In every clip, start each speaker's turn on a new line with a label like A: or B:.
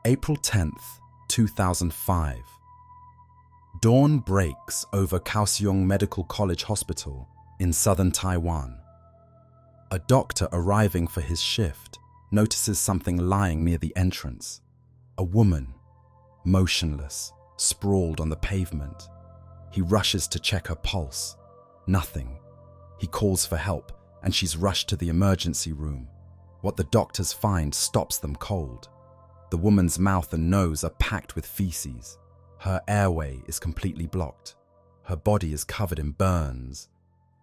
A: April 10th, 2005. Dawn breaks over Kaohsiung Medical College Hospital in southern Taiwan. A doctor arriving for his shift notices something lying near the entrance. A woman, motionless, sprawled on the pavement. He rushes to check her pulse. Nothing. He calls for help, and she's rushed to the emergency room. What the doctors find stops them cold. The woman's mouth and nose are packed with feces. Her airway is completely blocked. Her body is covered in burns,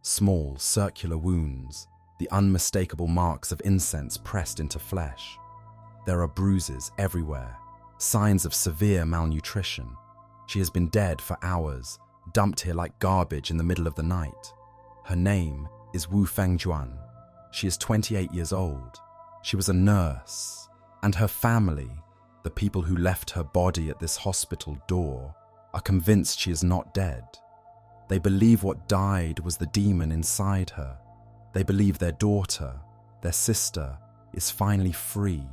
A: small circular wounds, the unmistakable marks of incense pressed into flesh. There are bruises everywhere, signs of severe malnutrition. She has been dead for hours, dumped here like garbage in the middle of the night. Her name is Wu Fengjuan. She is 28 years old. She was a nurse, and her family, the people who left her body at this hospital door, are convinced she is not dead. They believe what died was the demon inside her. They believe their daughter, their sister, is finally free.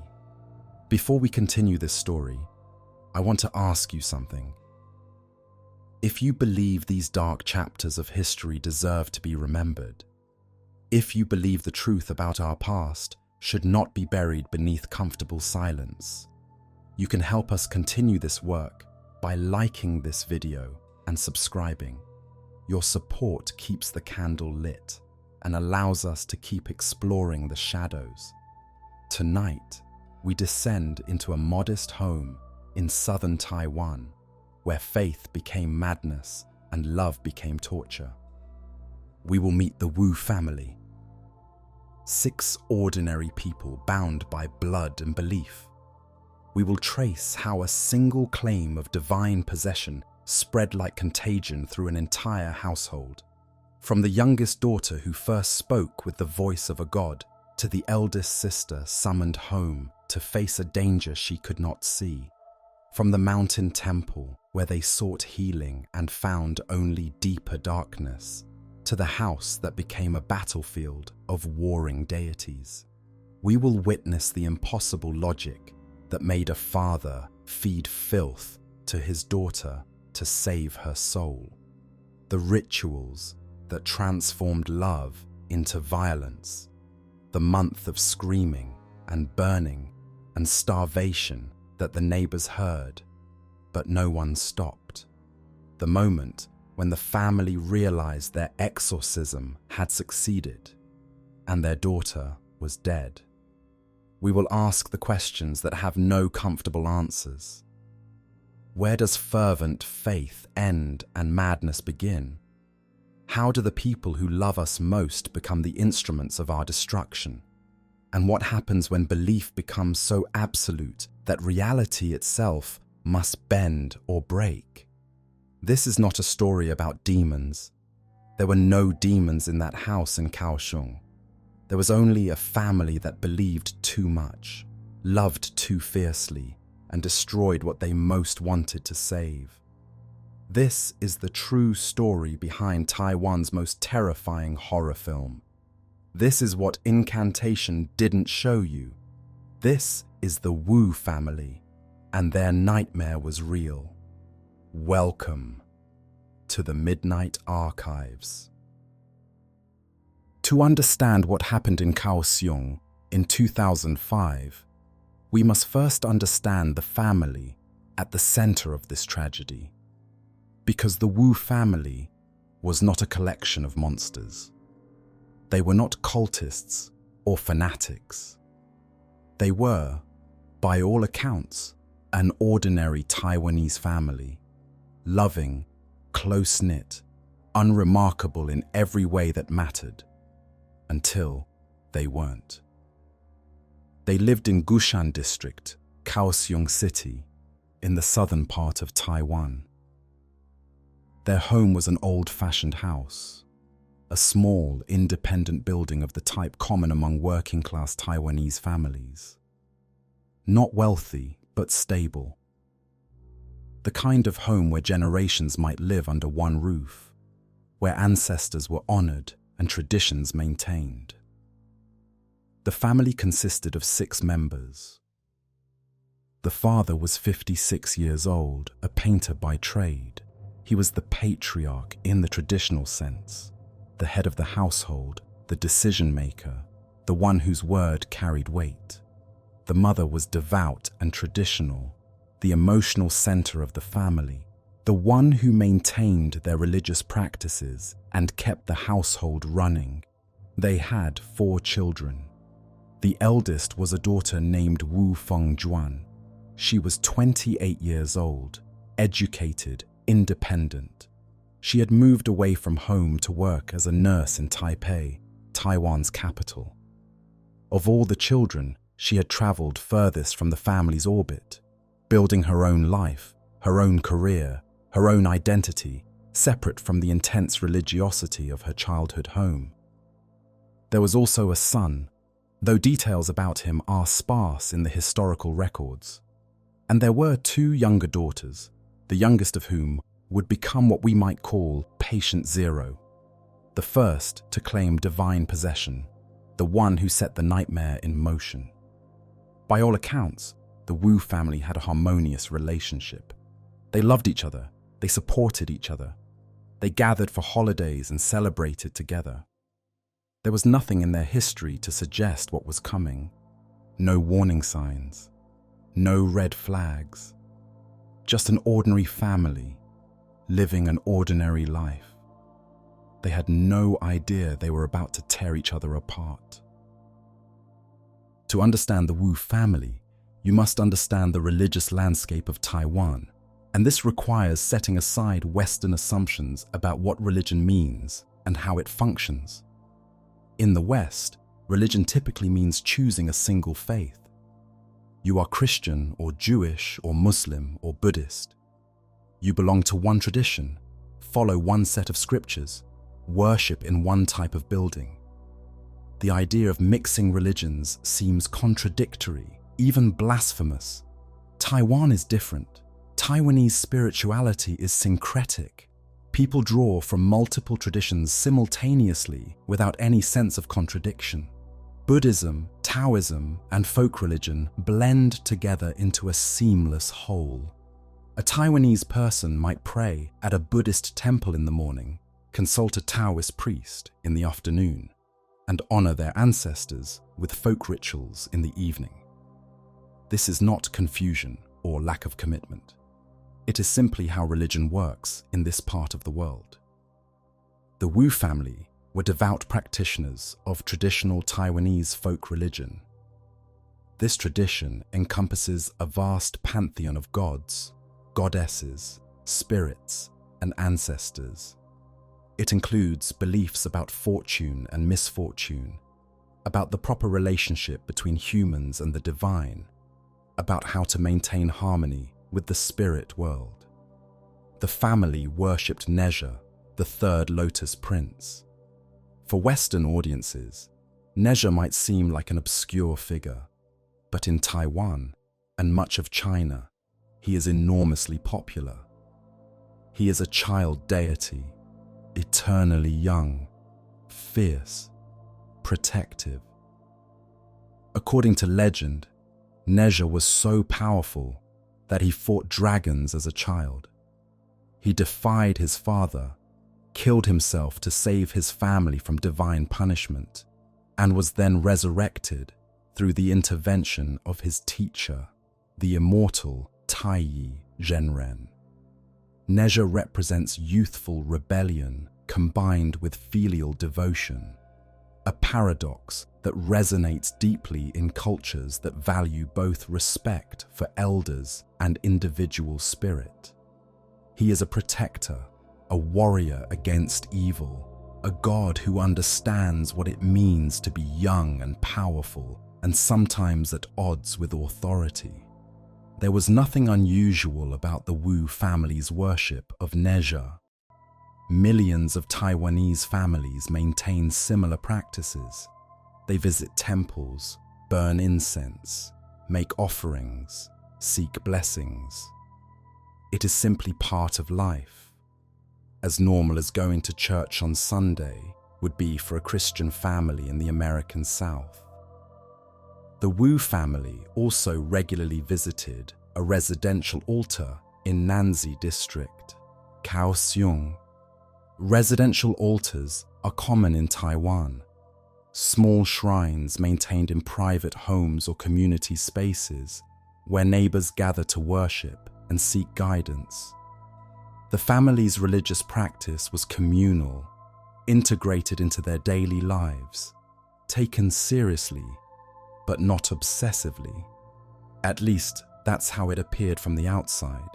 A: Before we continue this story, I want to ask you something. If you believe these dark chapters of history deserve to be remembered, if you believe the truth about our past should not be buried beneath comfortable silence, you can help us continue this work by liking this video and subscribing. Your support keeps the candle lit and allows us to keep exploring the shadows. Tonight, we descend into a modest home in southern Taiwan, where faith became madness and love became torture. We will meet the Wu family. 6 ordinary people bound by blood and belief. We will trace how a single claim of divine possession spread like contagion through an entire household. From the youngest daughter who first spoke with the voice of a god, to the eldest sister summoned home to face a danger she could not see. From the mountain temple where they sought healing and found only deeper darkness, to the house that became a battlefield of warring deities. We will witness the impossible logic that made a father feed filth to his daughter to save her soul. The rituals that transformed love into violence. The month of screaming and burning and starvation that the neighbors heard, but no one stopped. The moment when the family realized their exorcism had succeeded and their daughter was dead. We will ask the questions that have no comfortable answers. Where does fervent faith end and madness begin? How do the people who love us most become the instruments of our destruction? And what happens when belief becomes so absolute that reality itself must bend or break? This is not a story about demons. There were no demons in that house in Kaohsiung. There was only a family that believed too much, loved too fiercely, and destroyed what they most wanted to save. This is the true story behind Taiwan's most terrifying horror film. This is what Incantation didn't show you. This is the Wu family, and their nightmare was real. Welcome to the Midnight Archives. To understand what happened in Kaohsiung in 2005, we must first understand the family at the center of this tragedy. Because the Wu family was not a collection of monsters. They were not cultists or fanatics. They were, by all accounts, an ordinary Taiwanese family, loving, close-knit, unremarkable in every way that mattered, until they weren't. They lived in Gushan District, Kaohsiung City, in the southern part of Taiwan. Their home was an old-fashioned house, a small, independent building of the type common among working-class Taiwanese families. Not wealthy, but stable. The kind of home where generations might live under one roof, where ancestors were honored and traditions maintained. The family consisted of 6 members. The father was 56 years old, a painter by trade. He was the patriarch in the traditional sense, the head of the household, the decision maker, the one whose word carried weight. The mother was devout and traditional, the emotional center of the family, the one who maintained their religious practices and kept the household running. They had 4 children. The eldest was a daughter named Wu Fengjuan. She was 28 years old, educated, independent. She had moved away from home to work as a nurse in Taipei, Taiwan's capital. Of all the children, she had traveled furthest from the family's orbit, building her own life, her own career, her own identity, separate from the intense religiosity of her childhood home. There was also a son, though details about him are sparse in the historical records. And there were 2 younger daughters, the youngest of whom would become what we might call patient zero, the first to claim divine possession, the one who set the nightmare in motion. By all accounts, the Wu family had a harmonious relationship. They loved each other, they supported each other, they gathered for holidays and celebrated together. There was nothing in their history to suggest what was coming. No warning signs, no red flags. Just an ordinary family, living an ordinary life. They had no idea they were about to tear each other apart. To understand the Wu family, you must understand the religious landscape of Taiwan, and this requires setting aside Western assumptions about what religion means and how it functions. In the West, religion typically means choosing a single faith. You are Christian or Jewish or Muslim or Buddhist. You belong to one tradition, follow one set of scriptures, worship in one type of building. The idea of mixing religions seems contradictory, even blasphemous. Taiwan is different. Taiwanese spirituality is syncretic. People draw from multiple traditions simultaneously without any sense of contradiction. Buddhism, Taoism, and folk religion blend together into a seamless whole. A Taiwanese person might pray at a Buddhist temple in the morning, consult a Taoist priest in the afternoon, and honor their ancestors with folk rituals in the evening. This is not confusion or lack of commitment. It is simply how religion works in this part of the world. The Wu family were devout practitioners of traditional Taiwanese folk religion. This tradition encompasses a vast pantheon of gods, goddesses, spirits, and ancestors. It includes beliefs about fortune and misfortune, about the proper relationship between humans and the divine, about how to maintain harmony with the spirit world. The family worshipped Nezha, the third lotus prince. For Western audiences, Nezha might seem like an obscure figure, but in Taiwan and much of China, he is enormously popular. He is a child deity, eternally young, fierce, protective. According to legend, Nezha was so powerful that he fought dragons as a child. He defied his father, killed himself to save his family from divine punishment, and was then resurrected through the intervention of his teacher, the immortal Taiyi Zhenren. Nezha represents youthful rebellion combined with filial devotion, a paradox that resonates deeply in cultures that value both respect for elders and individual spirit. He is a protector, a warrior against evil, a god who understands what it means to be young and powerful and sometimes at odds with authority. There was nothing unusual about the Wu family's worship of Nezha. Millions of Taiwanese families maintain similar practices. They visit temples, burn incense, make offerings, seek blessings. It is simply part of life, as normal as going to church on Sunday would be for a Christian family in the American South. The Wu family also regularly visited a residential altar in Nanzi district, Kaohsiung. Residential altars are common in Taiwan. Small shrines maintained in private homes or community spaces where neighbors gather to worship and seek guidance. The family's religious practice was communal, integrated into their daily lives, taken seriously, but not obsessively. At least, that's how it appeared from the outside.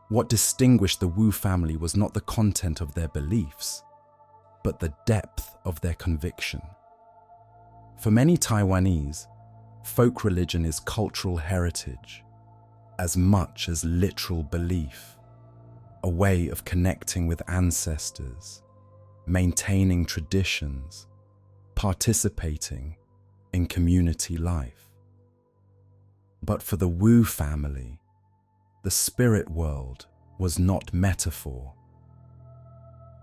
A: What distinguished the Wu family was not the content of their beliefs, but the depth of their conviction. For many Taiwanese, folk religion is cultural heritage, as much as literal belief, a way of connecting with ancestors, maintaining traditions, participating in community life. But for the Wu family, the spirit world was not metaphor.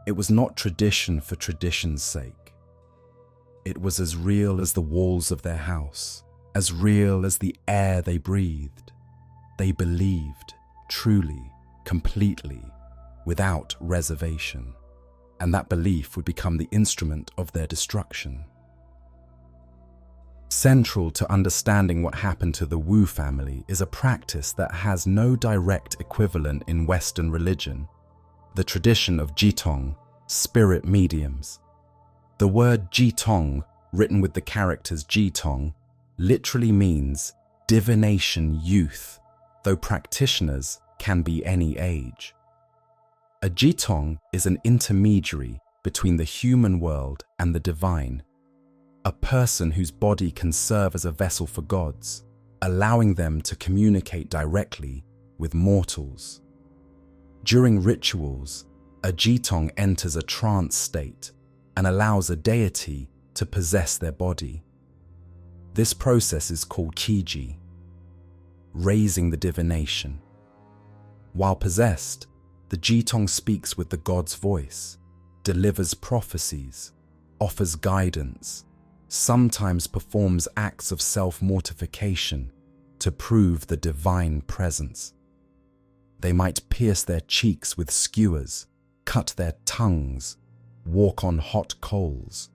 A: It was not tradition for tradition's sake. It was as real as the walls of their house, as real as the air they breathed. They believed, truly, completely, without reservation, and that belief would become the instrument of their destruction. Central to understanding what happened to the Wu family is a practice that has no direct equivalent in Western religion, the tradition of jitong, spirit mediums. The word jitong, written with the characters jitong, literally means divination youth, though practitioners can be any age. A jitong is an intermediary between the human world and the divine, a person whose body can serve as a vessel for gods, allowing them to communicate directly with mortals. During rituals, a jitong enters a trance state and allows a deity to possess their body. This process is called qiji, raising the divination. While possessed, the jitong speaks with the god's voice, delivers prophecies, offers guidance, sometimes performs acts of self-mortification to prove the divine presence. They might pierce their cheeks with skewers, cut their tongues, walk on hot coals,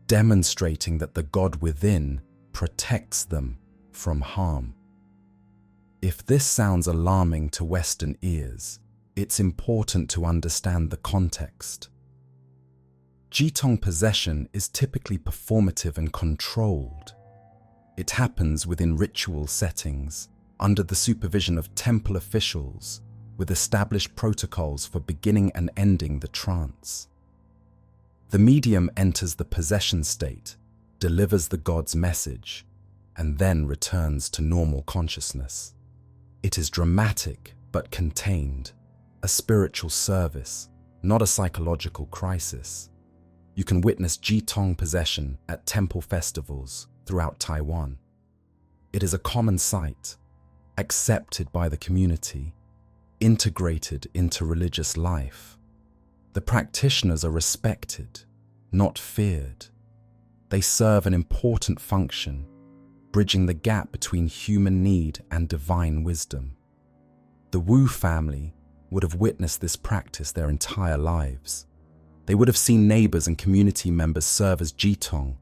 A: demonstrating that the God within protects them from harm. If this sounds alarming to Western ears, it's important to understand the context. Jitong possession is typically performative and controlled. It happens within ritual settings, under the supervision of temple officials, with established protocols for beginning and ending the trance. The medium enters the possession state, delivers the god's message, and then returns to normal consciousness. It is dramatic but contained, a spiritual service, not a psychological crisis. You can witness jitong possession at temple festivals throughout Taiwan. It is a common sight, accepted by the community, integrated into religious life. The practitioners are respected, not feared. They serve an important function, bridging the gap between human need and divine wisdom. The Wu family would have witnessed this practice their entire lives. They would have seen neighbors and community members serve as jitong.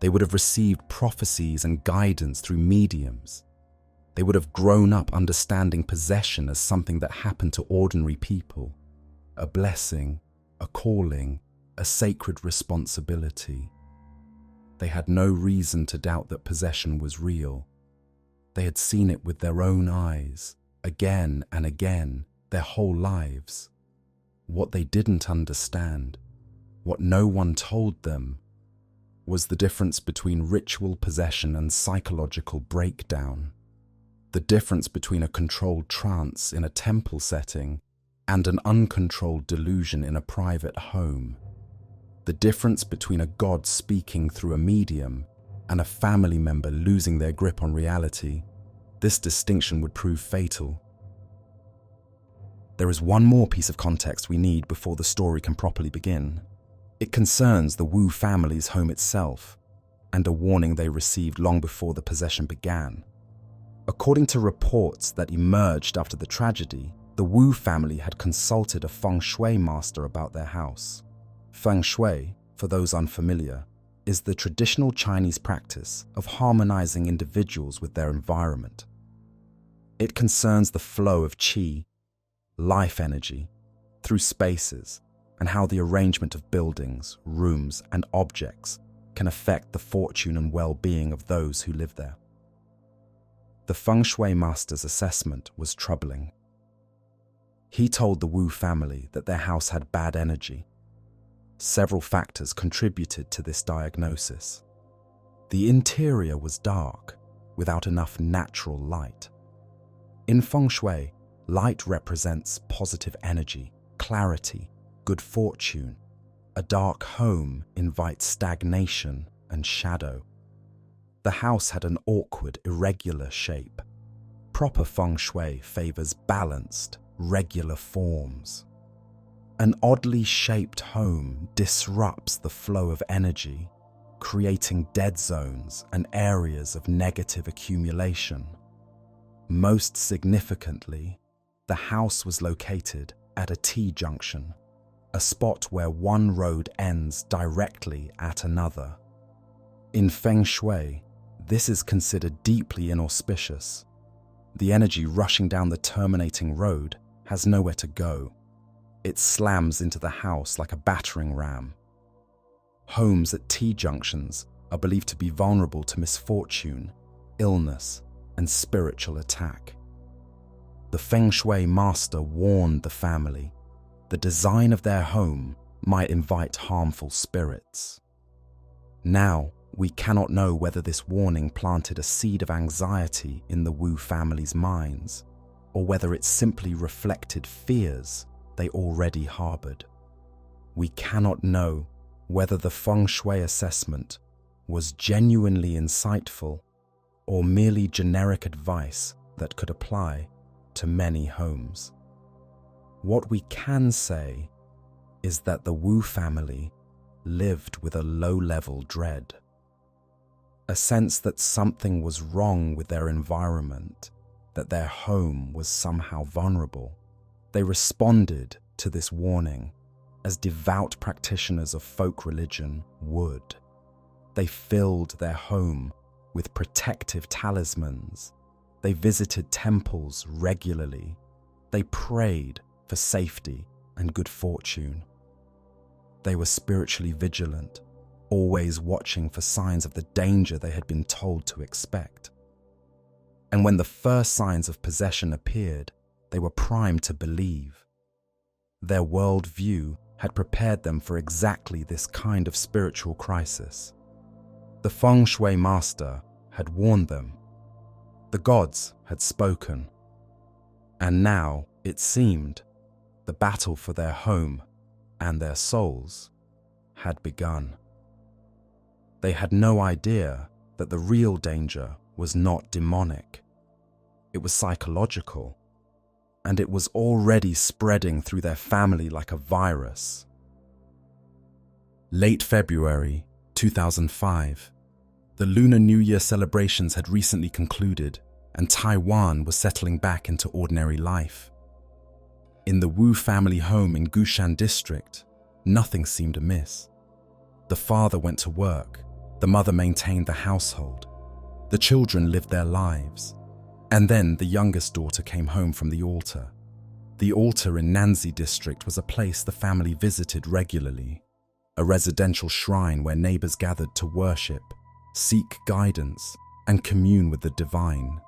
A: They would have received prophecies and guidance through mediums. They would have grown up understanding possession as something that happened to ordinary people, a blessing, a calling, a sacred responsibility. They had no reason to doubt that possession was real. They had seen it with their own eyes, again and again, their whole lives. What they didn't understand, what no one told them, was the difference between ritual possession and psychological breakdown. The difference between a controlled trance in a temple setting and an uncontrolled delusion in a private home. The difference between a god speaking through a medium and a family member losing their grip on reality. This distinction would prove fatal. There is one more piece of context we need before the story can properly begin. It concerns the Wu family's home itself. and a warning they received long before the possession began. According to reports that emerged after the tragedy, the Wu family had consulted a feng shui master about their house. Feng shui, for those unfamiliar, is the traditional Chinese practice of harmonizing individuals with their environment. It concerns the flow of qi, life energy, through spaces, and how the arrangement of buildings, rooms, and objects can affect the fortune and well-being of those who live there. The feng shui master's assessment was troubling. He told the Wu family that their house had bad energy. Several factors contributed to this diagnosis. The interior was dark, without enough natural light. In feng shui, light represents positive energy, clarity, good fortune. A dark home invites stagnation and shadow. The house had an awkward, irregular shape. Proper feng shui favors balanced, regular forms. An oddly shaped home disrupts the flow of energy, creating dead zones and areas of negative accumulation. Most significantly, the house was located at a T-junction, a spot where one road ends directly at another. In feng shui, this is considered deeply inauspicious. The energy rushing down the terminating road has nowhere to go. It slams into the house like a battering ram. Homes at T-junctions are believed to be vulnerable to misfortune, illness, and spiritual attack. The feng shui master warned the family the design of their home might invite harmful spirits. Now, we cannot know whether this warning planted a seed of anxiety in the Wu family's minds, or whether it simply reflected fears they already harbored. We cannot know whether the feng shui assessment was genuinely insightful or merely generic advice that could apply to many homes. What we can say is that the Wu family lived with a low-level dread, a sense that something was wrong with their environment, that their home was somehow vulnerable. They responded to this warning as devout practitioners of folk religion would. They filled their home with protective talismans. They visited temples regularly. They prayed for safety and good fortune. They were spiritually vigilant, always watching for signs of the danger they had been told to expect. And when the first signs of possession appeared, they were primed to believe. Their worldview had prepared them for exactly this kind of spiritual crisis. The feng shui master had warned them. The gods had spoken. And now, it seemed, the battle for their home and their souls had begun. They had no idea that the real danger was not demonic. It was psychological, and it was already spreading through their family like a virus. Late February 2005, the Lunar New Year celebrations had recently concluded, and Taiwan was settling back into ordinary life. In the Wu family home in Gushan district, nothing seemed amiss. The father went to work, the mother maintained the household, the children lived their lives, and then the youngest daughter came home from the altar. The altar in Nanzi district was a place the family visited regularly, a residential shrine where neighbors gathered to worship, seek guidance, and commune with the divine.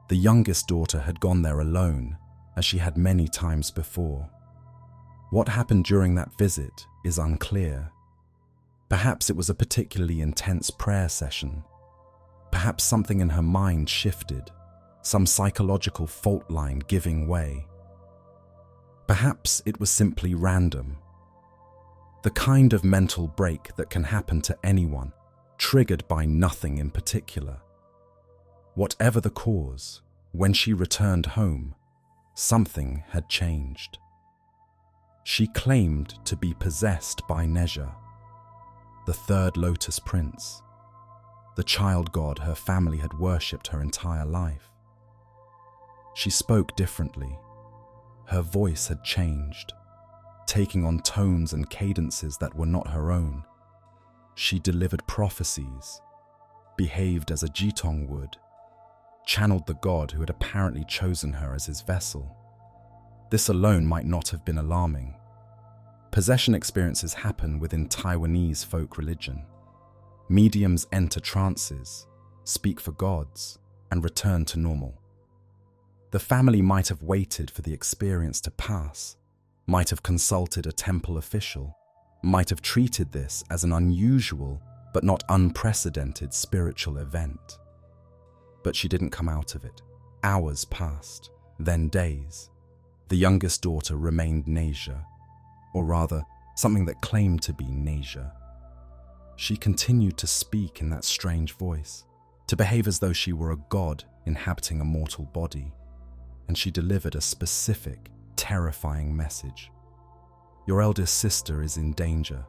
A: The youngest daughter had gone there alone, as she had many times before. What happened during that visit is unclear. Perhaps it was a particularly intense prayer session. Perhaps something in her mind shifted, some psychological fault line giving way. Perhaps it was simply random. The kind of mental break that can happen to anyone, triggered by nothing in particular. Whatever the cause, when she returned home, something had changed. She claimed to be possessed by Neja, the third Lotus Prince, the child god her family had worshipped her entire life. She spoke differently. Her voice had changed, taking on tones and cadences that were not her own. She delivered prophecies, behaved as a Jitong would, channeled the god who had apparently chosen her as his vessel. This alone might not have been alarming. Possession experiences happen within Taiwanese folk religion. Mediums enter trances, speak for gods, and return to normal. The family might have waited for the experience to pass, might have consulted a temple official, might have treated this as an unusual but not unprecedented spiritual event. But she didn't come out of it. Hours passed, then days. The youngest daughter remained Nasia, or rather, something that claimed to be Nasia. She continued to speak in that strange voice, to behave as though she were a god inhabiting a mortal body, and she delivered a specific, terrifying message. Your eldest sister is in danger.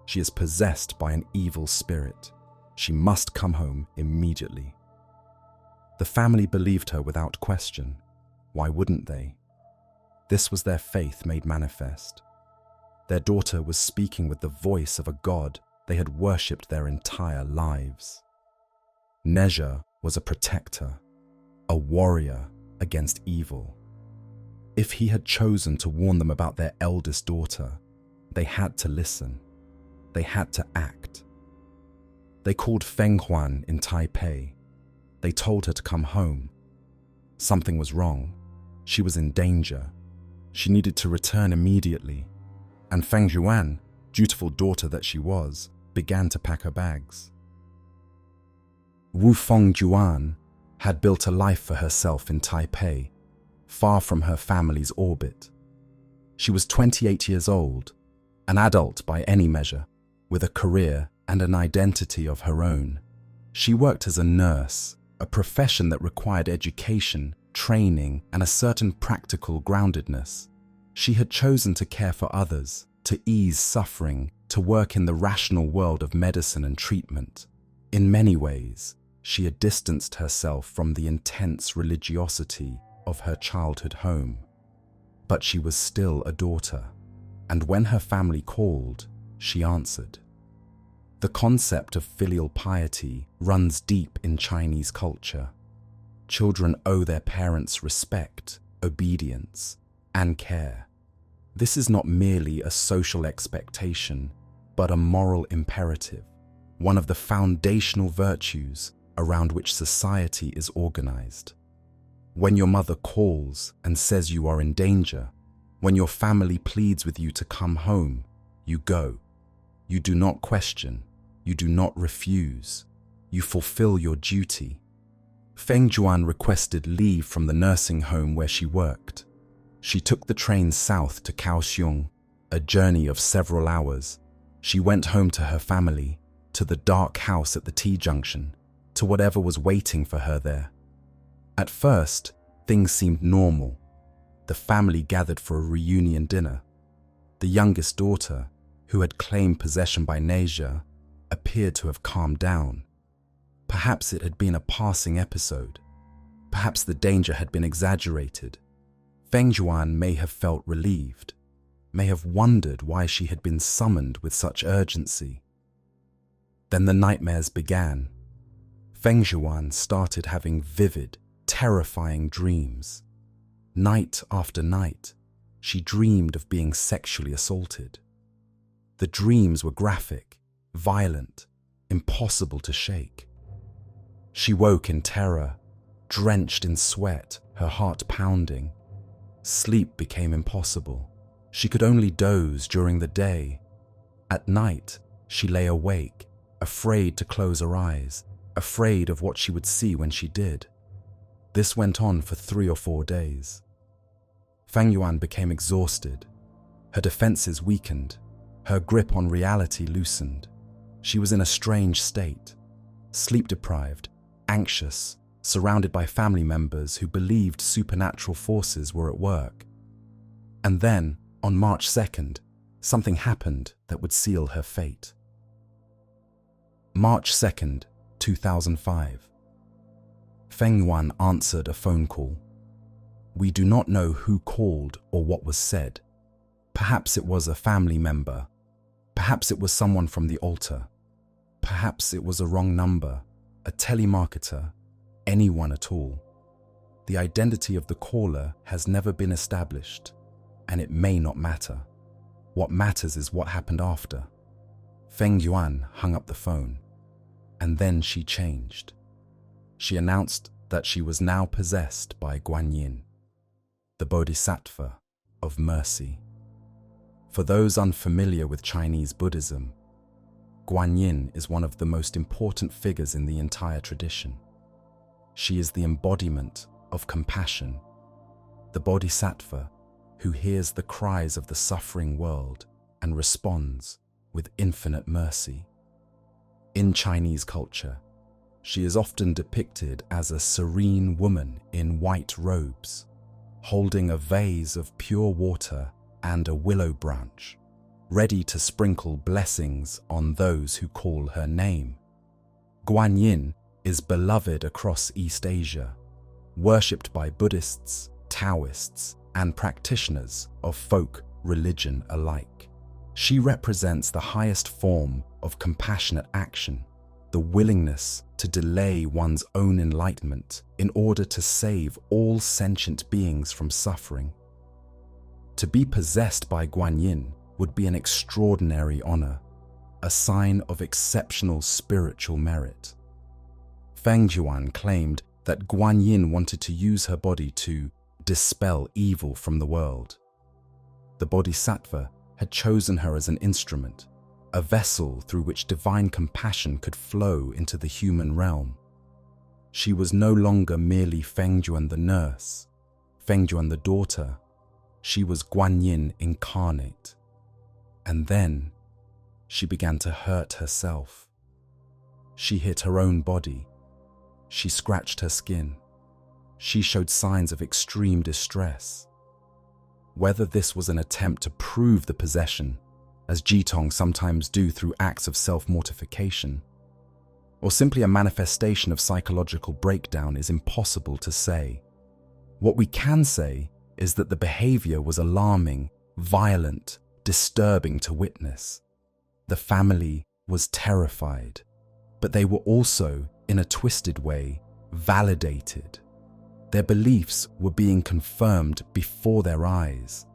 A: She is possessed by an evil spirit. She must come home immediately. The family believed her without question. Why wouldn't they? This was their faith made manifest. Their daughter was speaking with the voice of a god they had worshipped their entire lives. Nasia was a protector, a warrior against evil. If he had chosen to warn them about their eldest daughter, they had to listen. They had to act. They called Fengjuan in Taipei. They told her to come home. Something was wrong. She was in danger. She needed to return immediately. And Fengjuan, dutiful daughter that she was, began to pack her bags. Wu Fengjuan had built a life for herself in Taipei, far from her family's orbit. She was 28 years old, an adult by any measure, with a career and an identity of her own. She worked as a nurse, a profession that required education, training, and a certain practical groundedness. She had chosen to care for others, to ease suffering, to work in the rational world of medicine and treatment. In many ways, she had distanced herself from the intense religiosity of her childhood home. But she was still a daughter, and when her family called, she answered. The concept of filial piety runs deep in Chinese culture. Children owe their parents respect, obedience, and care. This is not merely a social expectation, but a moral imperative, one of the foundational virtues around which society is organized. When your mother calls and says you are in danger, when your family pleads with you to come home, you go. You do not question. You do not refuse. You fulfill your duty. Fengjuan requested leave from the nursing home where she worked. She took the train south to Kaohsiung, a journey of several hours. She went home to her family, to the dark house at the T-junction, to whatever was waiting for her there. At first, things seemed normal. The family gathered for a reunion dinner. The youngest daughter, who had claimed possession by Nasia, appeared to have calmed down. Perhaps it had been a passing episode. Perhaps the danger had been exaggerated. Fengjuan may have felt relieved, may have wondered why she had been summoned with such urgency. Then the nightmares began. Fengjuan started having vivid, terrifying dreams. Night after night, she dreamed of being sexually assaulted. The dreams were graphic, violent, impossible to shake. She woke in terror, drenched in sweat, her heart pounding. Sleep became impossible. She could only doze during the day. At night, she lay awake, afraid to close her eyes, afraid of what she would see when she did. This went on for 3 or 4 days. Fengjuan became exhausted. Her defenses weakened. Her grip on reality loosened. She was in a strange state, sleep-deprived, anxious, surrounded by family members who believed supernatural forces were at work. And then, on March 2nd, something happened that would seal her fate. March 2nd, 2005. Fengjuan answered a phone call. We do not know who called or what was said. Perhaps it was a family member. Perhaps it was someone from the altar. Perhaps it was a wrong number, a telemarketer, anyone at all. The identity of the caller has never been established, and it may not matter. What matters is what happened after. Fengjuan hung up the phone, and then she changed. She announced that she was now possessed by Guanyin, the Bodhisattva of mercy. For those unfamiliar with Chinese Buddhism, Guanyin is one of the most important figures in the entire tradition. She is the embodiment of compassion, the Bodhisattva who hears the cries of the suffering world and responds with infinite mercy. In Chinese culture, she is often depicted as a serene woman in white robes, holding a vase of pure water and a willow branch, ready to sprinkle blessings on those who call her name. Guanyin is beloved across East Asia, worshipped by Buddhists, Taoists, and practitioners of folk religion alike. She represents the highest form of compassionate action, the willingness to delay one's own enlightenment in order to save all sentient beings from suffering. To be possessed by Guanyin would be an extraordinary honor, a sign of exceptional spiritual merit. Fengjuan claimed that Guanyin wanted to use her body to dispel evil from the world. The Bodhisattva had chosen her as an instrument, a vessel through which divine compassion could flow into the human realm. She was no longer merely Fengjuan the nurse, Fengjuan the daughter. She was Guanyin incarnate. And then she began to hurt herself. She hit her own body. She scratched her skin. She showed signs of extreme distress. Whether this was an attempt to prove the possession, as Jitong sometimes do through acts of self-mortification, or simply a manifestation of psychological breakdown is impossible to say. What we can say is that the behavior was alarming, violent, disturbing to witness. The family was terrified, but they were also, in a twisted way, validated. Their beliefs were being confirmed before their eyes.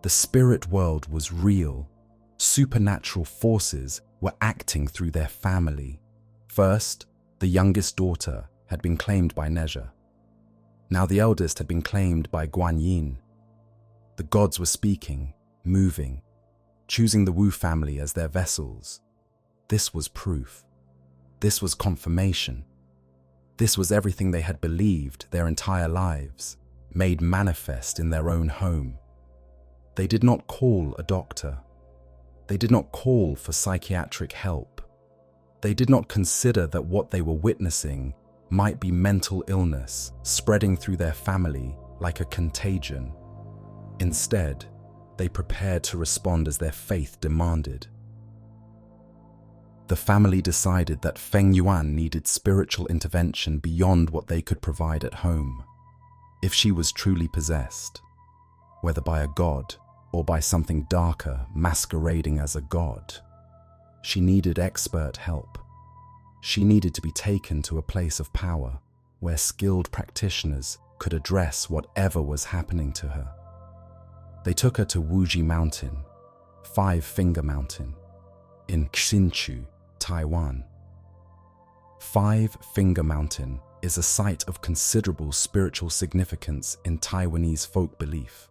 A: The spirit world was real. Supernatural forces were acting through their family. First, the youngest daughter had been claimed by Nezha. Now the eldest had been claimed by Guanyin. The gods were speaking, moving, choosing the Wu family as their vessels. This was proof. This was confirmation. This was everything they had believed their entire lives, made manifest in their own home. They did not call a doctor. They did not call for psychiatric help. They did not consider that what they were witnessing might be mental illness spreading through their family like a contagion. Instead, they prepared to respond as their faith demanded. The family decided that Fengjuan needed spiritual intervention beyond what they could provide at home. If she was truly possessed, whether by a god or by something darker masquerading as a god, she needed expert help. She needed to be taken to a place of power where skilled practitioners could address whatever was happening to her. They took her to Wuji Mountain, 5 Finger Mountain, in Xinchu, Taiwan. 5 Finger Mountain is a site of considerable spiritual significance in Taiwanese folk belief.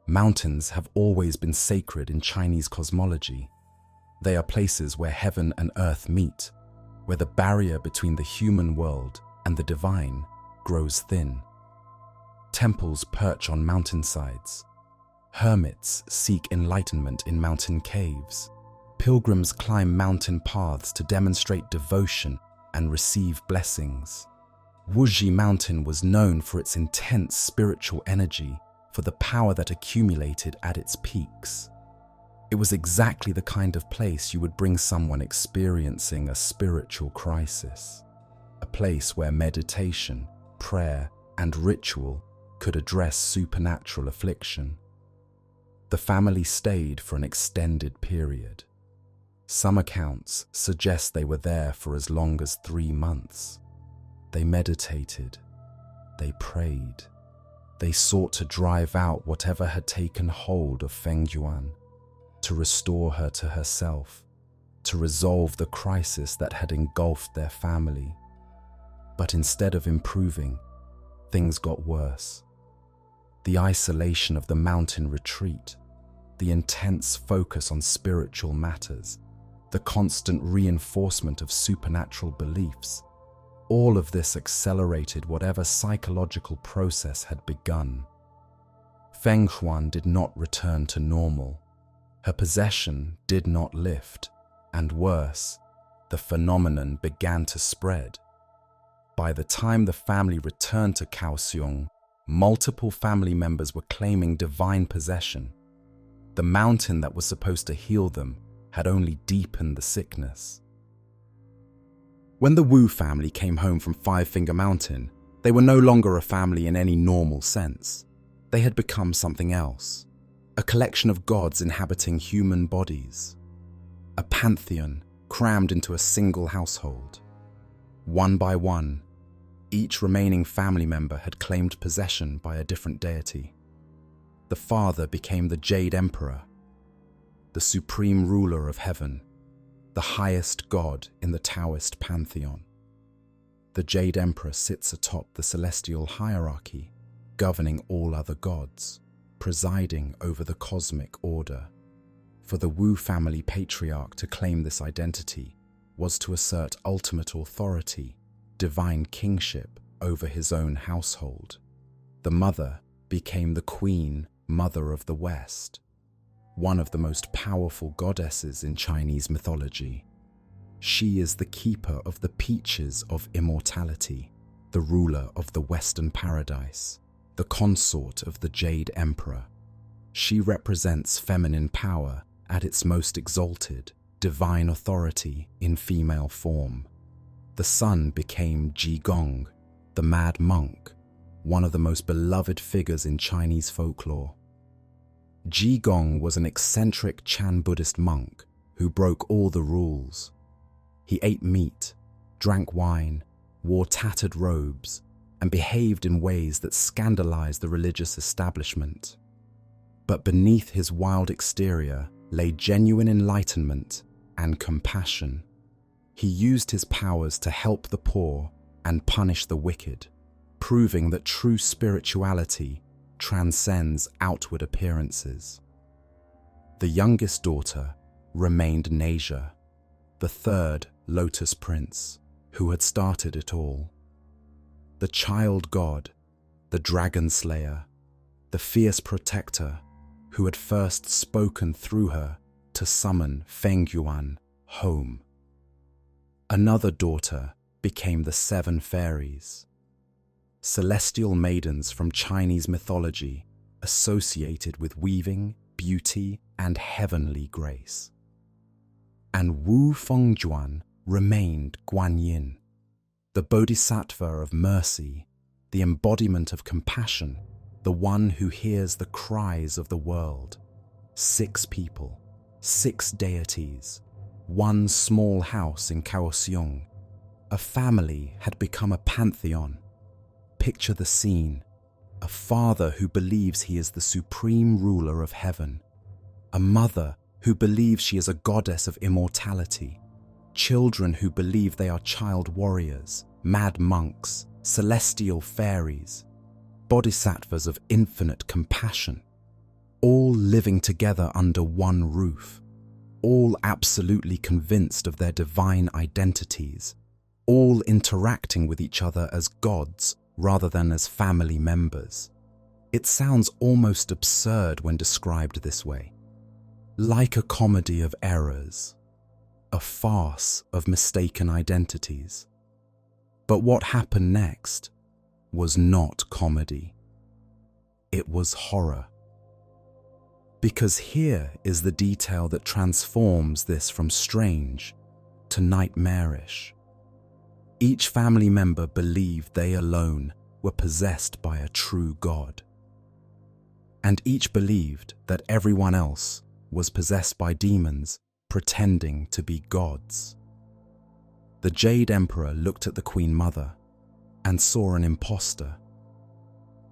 A: Mountains have always been sacred in Chinese cosmology. They are places where heaven and earth meet, where the barrier between the human world and the divine grows thin. Temples perch on mountainsides. Hermits seek enlightenment in mountain caves. Pilgrims climb mountain paths to demonstrate devotion and receive blessings. Wuji Mountain was known for its intense spiritual energy, for the power that accumulated at its peaks. It was exactly the kind of place you would bring someone experiencing a spiritual crisis, a place where meditation, prayer, and ritual could address supernatural affliction. The family stayed for an extended period. Some accounts suggest they were there for as long as 3 months. They meditated, they prayed, they sought to drive out whatever had taken hold of Fengjuan, to restore her to herself, to resolve the crisis that had engulfed their family. But instead of improving, things got worse. The isolation of the mountain retreat, the intense focus on spiritual matters, the constant reinforcement of supernatural beliefs, all of this accelerated whatever psychological process had begun. Fengjuan did not return to normal. Her possession did not lift, and worse, the phenomenon began to spread. By the time the family returned to Kaohsiung, multiple family members were claiming divine possession. The mountain that was supposed to heal them had only deepened the sickness. When the Wu family came home from Five Finger Mountain, they were no longer a family in any normal sense. They had become something else, a collection of gods inhabiting human bodies, a pantheon crammed into a single household. One by one, each remaining family member had claimed possession by a different deity. The father became the Jade Emperor, the supreme ruler of heaven, the highest god in the Taoist pantheon. The Jade Emperor sits atop the celestial hierarchy, governing all other gods, presiding over the cosmic order. For the Wu family patriarch to claim this identity was to assert ultimate authority, divine kingship over his own household. The mother became the Queen Mother of the West, one of the most powerful goddesses in Chinese mythology. She is the keeper of the peaches of immortality, the ruler of the Western paradise, the consort of the Jade Emperor. She represents feminine power at its most exalted, divine authority in female form. The son became Jigong, the mad monk, one of the most beloved figures in Chinese folklore. Jigong was an eccentric Chan Buddhist monk who broke all the rules. He ate meat, drank wine, wore tattered robes, and behaved in ways that scandalized the religious establishment. But beneath his wild exterior lay genuine enlightenment and compassion. He used his powers to help the poor and punish the wicked, proving that true spirituality transcends outward appearances. The youngest daughter remained Nasia, the third Lotus Prince, who had started it all. The child god, the dragon slayer, the fierce protector who had first spoken through her to summon Fengjuan home. Another daughter became the 7 fairies, celestial maidens from Chinese mythology associated with weaving, beauty, and heavenly grace. And Wu Fengjuan remained Guanyin, the bodhisattva of mercy, the embodiment of compassion, the one who hears the cries of the world. 6 people, 6 deities, 1 small house in Kaohsiung. A family had become a pantheon. Picture the scene: a father who believes he is the supreme ruler of heaven, a mother who believes she is a goddess of immortality, children who believe they are child warriors, mad monks, celestial fairies, bodhisattvas of infinite compassion, all living together under one roof, all absolutely convinced of their divine identities, all interacting with each other as gods rather than as family members. It sounds almost absurd when described this way, like a comedy of errors, a farce of mistaken identities. But what happened next was not comedy. It was horror. Because here is the detail that transforms this from strange to nightmarish. Each family member believed they alone were possessed by a true God. And each believed that everyone else was possessed by demons pretending to be gods. The Jade Emperor looked at the Queen Mother and saw an impostor,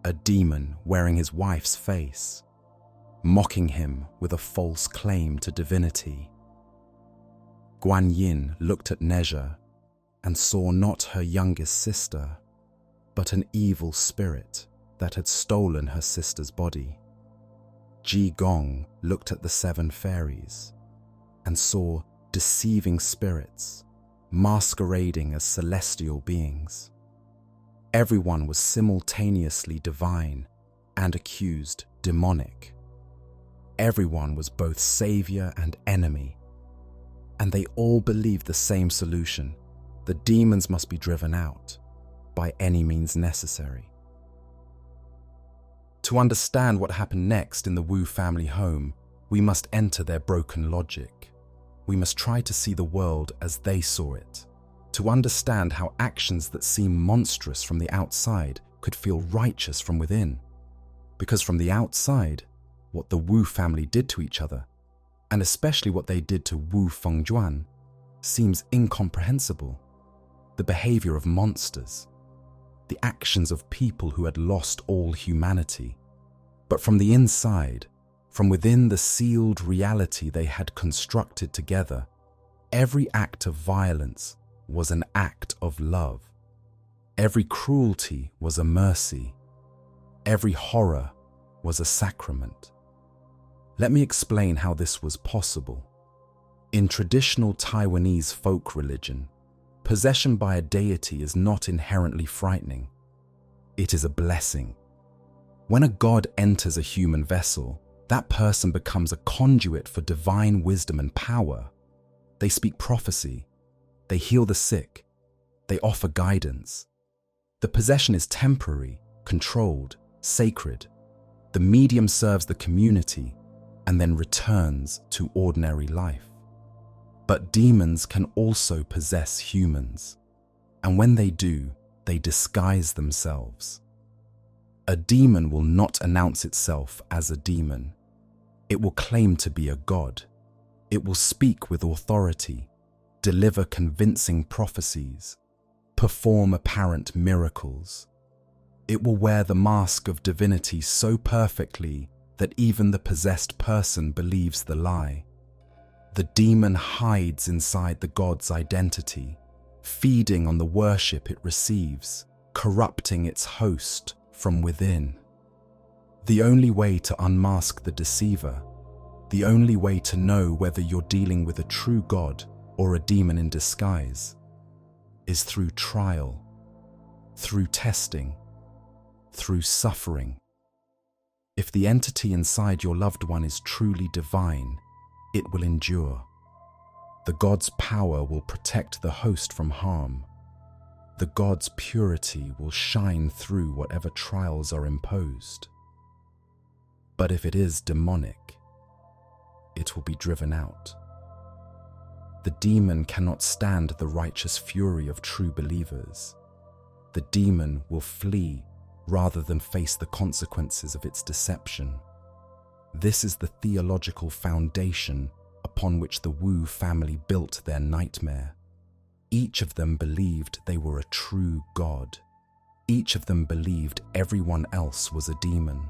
A: a demon wearing his wife's face, mocking him with a false claim to divinity. Guan Yin looked at Nezha and saw not her youngest sister, but an evil spirit that had stolen her sister's body. Ji Gong looked at the 7 fairies and saw deceiving spirits masquerading as celestial beings. Everyone was simultaneously divine and accused demonic. Everyone was both savior and enemy, and they all believed the same solution: the demons must be driven out by any means necessary. To understand what happened next in the Wu family home, we must enter their broken logic. We must try to see the world as they saw it, to understand how actions that seem monstrous from the outside could feel righteous from within. Because from the outside, what the Wu family did to each other, and especially what they did to Wu Fengjuan, seems incomprehensible. The behavior of monsters, the actions of people who had lost all humanity. But from the inside, from within the sealed reality they had constructed together, every act of violence was an act of love. Every cruelty was a mercy. Every horror was a sacrament. Let me explain how this was possible. In traditional Taiwanese folk religion, possession by a deity is not inherently frightening. It is a blessing. When a god enters a human vessel, that person becomes a conduit for divine wisdom and power. They speak prophecy, they heal the sick, they offer guidance. The possession is temporary, controlled, sacred. The medium serves the community and then returns to ordinary life. But demons can also possess humans, and when they do, they disguise themselves. A demon will not announce itself as a demon. It will claim to be a god. It will speak with authority, deliver convincing prophecies, perform apparent miracles. It will wear the mask of divinity so perfectly that even the possessed person believes the lie. The demon hides inside the god's identity, feeding on the worship it receives, corrupting its host from within. The only way to unmask the deceiver, the only way to know whether you're dealing with a true god or a demon in disguise, is through trial, through testing, through suffering. If the entity inside your loved one is truly divine, it will endure. The god's power will protect the host from harm. The god's purity will shine through whatever trials are imposed. But if it is demonic, it will be driven out. The demon cannot stand the righteous fury of true believers. The demon will flee rather than face the consequences of its deception. This is the theological foundation upon which the Wu family built their nightmare. Each of them believed they were a true god. Each of them believed everyone else was a demon.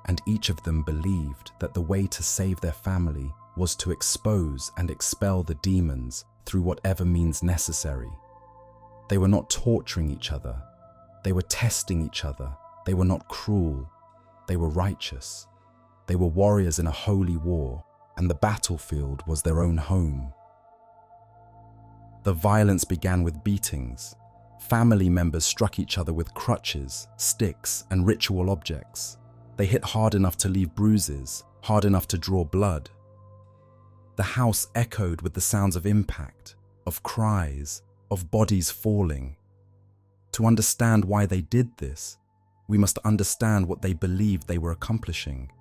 A: And each of them believed that the way to save their family was to expose and expel the demons through whatever means necessary. They were not torturing each other. They were testing each other. They were not cruel. They were righteous. They were warriors in a holy war, and the battlefield was their own home. The violence began with beatings. Family members struck each other with crutches, sticks, and ritual objects. They hit hard enough to leave bruises, hard enough to draw blood. The house echoed with the sounds of impact, of cries, of bodies falling. To understand why they did this, we must understand what they believed they were accomplishing.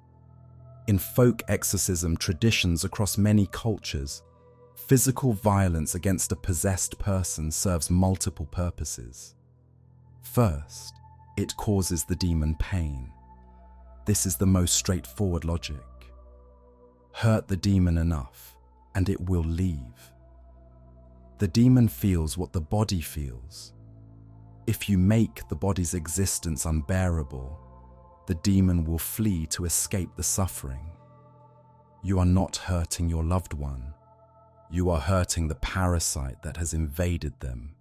A: In folk exorcism traditions across many cultures, physical violence against a possessed person serves multiple purposes. First, it causes the demon pain. This is the most straightforward logic. Hurt the demon enough, and it will leave. The demon feels what the body feels. If you make the body's existence unbearable, the demon will flee to escape the suffering. You are not hurting your loved one. You are hurting the parasite that has invaded them.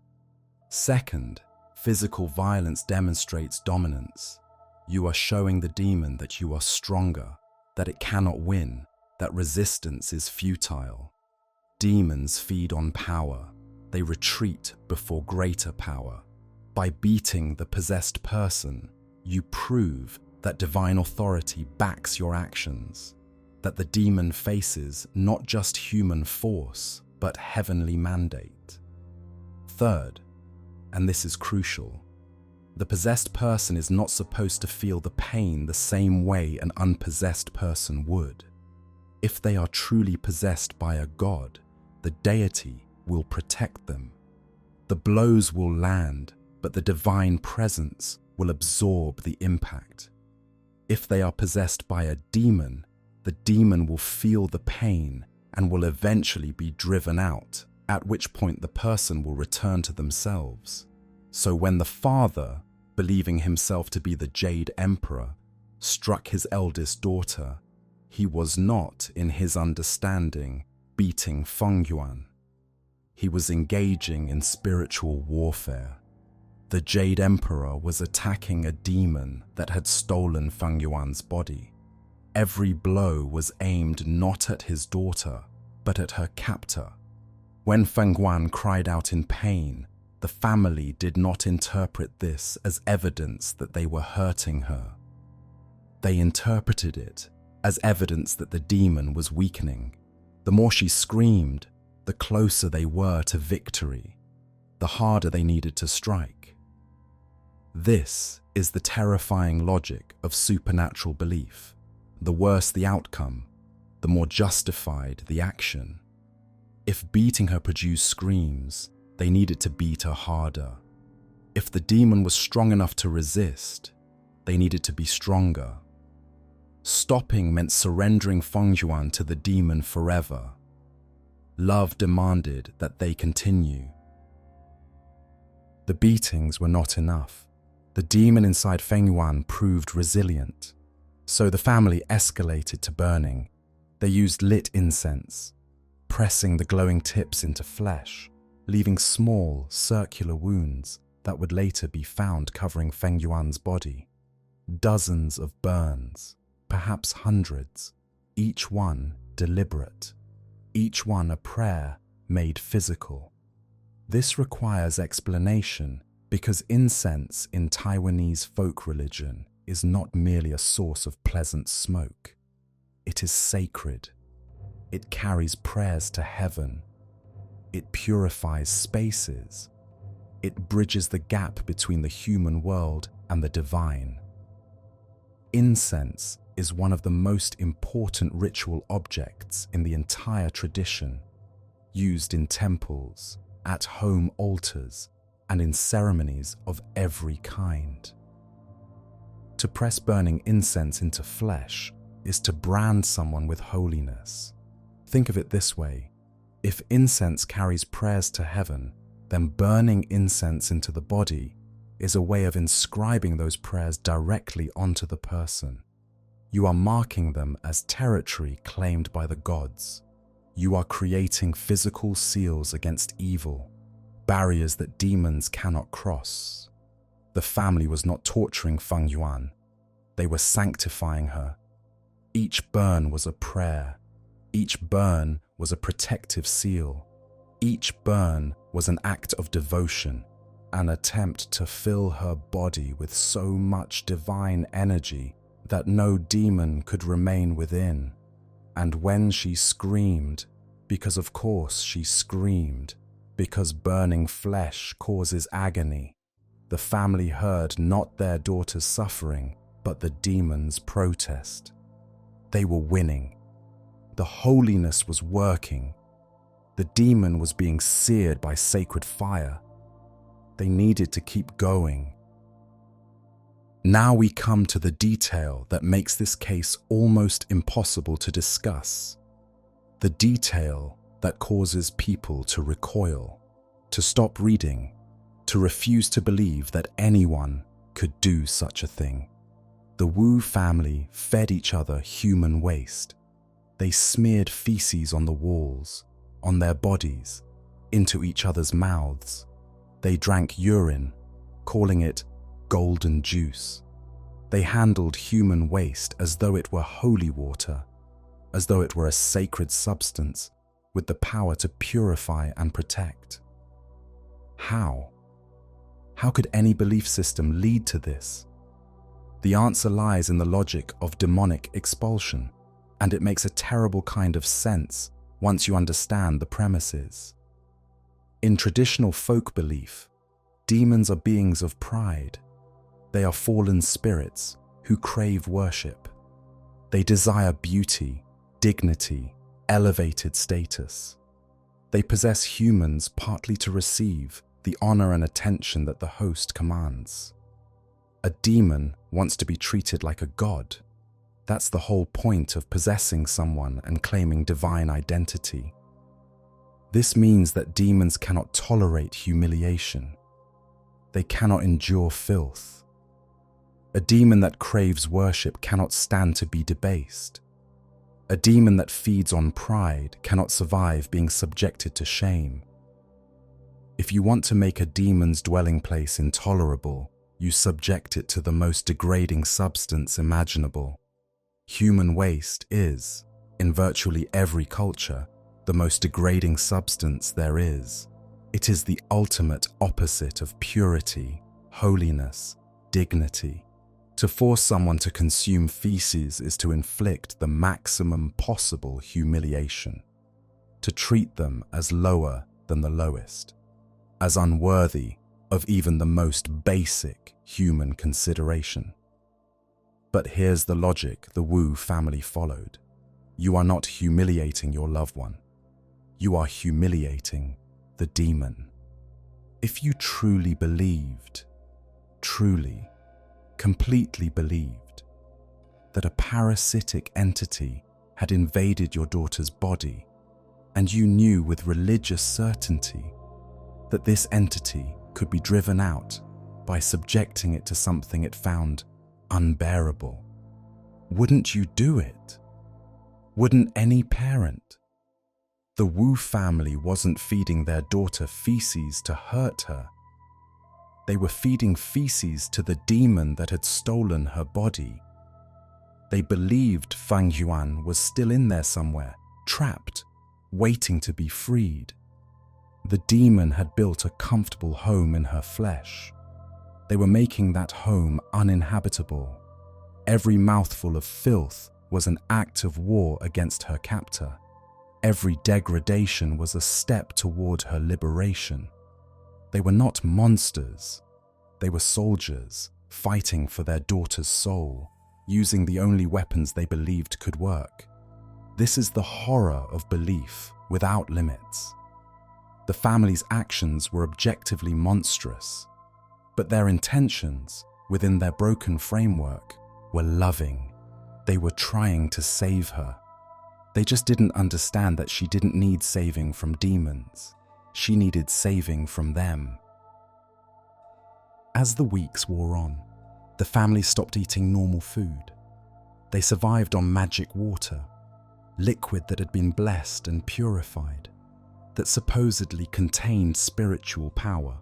A: Second, physical violence demonstrates dominance. You are showing the demon that you are stronger, that it cannot win, that resistance is futile. Demons feed on power. They retreat before greater power. By beating the possessed person, you prove that divine authority backs your actions, that the demon faces not just human force, but heavenly mandate. Third, and this is crucial, the possessed person is not supposed to feel the pain the same way an unpossessed person would. If they are truly possessed by a god, the deity will protect them. The blows will land, but the divine presence will absorb the impact. If they are possessed by a demon, the demon will feel the pain and will eventually be driven out, at which point the person will return to themselves. So when the father, believing himself to be the Jade Emperor, struck his eldest daughter, he was not, in his understanding, beating Fengjuan. He was engaging in spiritual warfare. The Jade Emperor was attacking a demon that had stolen Fengjuan's body. Every blow was aimed not at his daughter, but at her captor. When Fengjuan cried out in pain, the family did not interpret this as evidence that they were hurting her. They interpreted it as evidence that the demon was weakening. The more she screamed, the closer they were to victory, the harder they needed to strike. This is the terrifying logic of supernatural belief. The worse the outcome, the more justified the action. If beating her produced screams, they needed to beat her harder. If the demon was strong enough to resist, they needed to be stronger. Stopping meant surrendering Fengjuan to the demon forever. Love demanded that they continue. The beatings were not enough. The demon inside Fengjuan proved resilient. So the family escalated to burning. They used lit incense, pressing the glowing tips into flesh, leaving small, circular wounds that would later be found covering Fengjuan's body. Dozens of burns, perhaps hundreds, each one deliberate, each one a prayer made physical. This requires explanation because incense in Taiwanese folk religion is not merely a source of pleasant smoke. It is sacred. It carries prayers to heaven. It purifies spaces. It bridges the gap between the human world and the divine. Incense is one of the most important ritual objects in the entire tradition, used in temples, at home altars, and in ceremonies of every kind. To press burning incense into flesh is to brand someone with holiness. Think of it this way: if incense carries prayers to heaven, then burning incense into the body is a way of inscribing those prayers directly onto the person. You are marking them as territory claimed by the gods. You are creating physical seals against evil, barriers that demons cannot cross. The family was not torturing Fengjuan. They were sanctifying her. Each burn was a prayer. Each burn was a protective seal. Each burn was an act of devotion, an attempt to fill her body with so much divine energy that no demon could remain within. And when she screamed, because of course she screamed, because burning flesh causes agony, the family heard not their daughter's suffering, but the demon's protest. They were winning. The holiness was working. The demon was being seared by sacred fire. They needed to keep going. Now we come to the detail that makes this case almost impossible to discuss. The detail that causes people to recoil, to stop reading, to refuse to believe that anyone could do such a thing. The Wu family fed each other human waste. They smeared feces on the walls, on their bodies, into each other's mouths. They drank urine, calling it golden juice. They handled human waste as though it were holy water, as though it were a sacred substance with the power to purify and protect. How? How could any belief system lead to this? The answer lies in the logic of demonic expulsion, and it makes a terrible kind of sense once you understand the premises. In traditional folk belief, demons are beings of pride. They are fallen spirits who crave worship. They desire beauty, dignity, elevated status. They possess humans partly to receive the honor and attention that the host commands. A demon wants to be treated like a god. That's the whole point of possessing someone and claiming divine identity. This means that demons cannot tolerate humiliation. They cannot endure filth. A demon that craves worship cannot stand to be debased. A demon that feeds on pride cannot survive being subjected to shame. If you want to make a demon's dwelling place intolerable, you subject it to the most degrading substance imaginable. Human waste is, in virtually every culture, the most degrading substance there is. It is the ultimate opposite of purity, holiness, dignity. To force someone to consume feces is to inflict the maximum possible humiliation, to treat them as lower than the lowest, as unworthy of even the most basic human consideration. But here's the logic the Wu family followed. You are not humiliating your loved one. You are humiliating the demon. If you truly believed, completely believed, that a parasitic entity had invaded your daughter's body, and you knew with religious certainty that this entity could be driven out by subjecting it to something it found unbearable, wouldn't you do it? Wouldn't any parent? The Wu family wasn't feeding their daughter feces to hurt her. They were feeding feces to the demon that had stolen her body. They believed Fengjuan was still in there somewhere, trapped, waiting to be freed. The demon had built a comfortable home in her flesh. They were making that home uninhabitable. Every mouthful of filth was an act of war against her captor. Every degradation was a step toward her liberation. They were not monsters. They were soldiers fighting for their daughter's soul, using the only weapons they believed could work. This is the horror of belief without limits. The family's actions were objectively monstrous, but their intentions, within their broken framework, were loving. They were trying to save her. They just didn't understand that she didn't need saving from demons. She needed saving from them. As the weeks wore on, the family stopped eating normal food. They survived on magic water, liquid that had been blessed and purified, that supposedly contained spiritual power.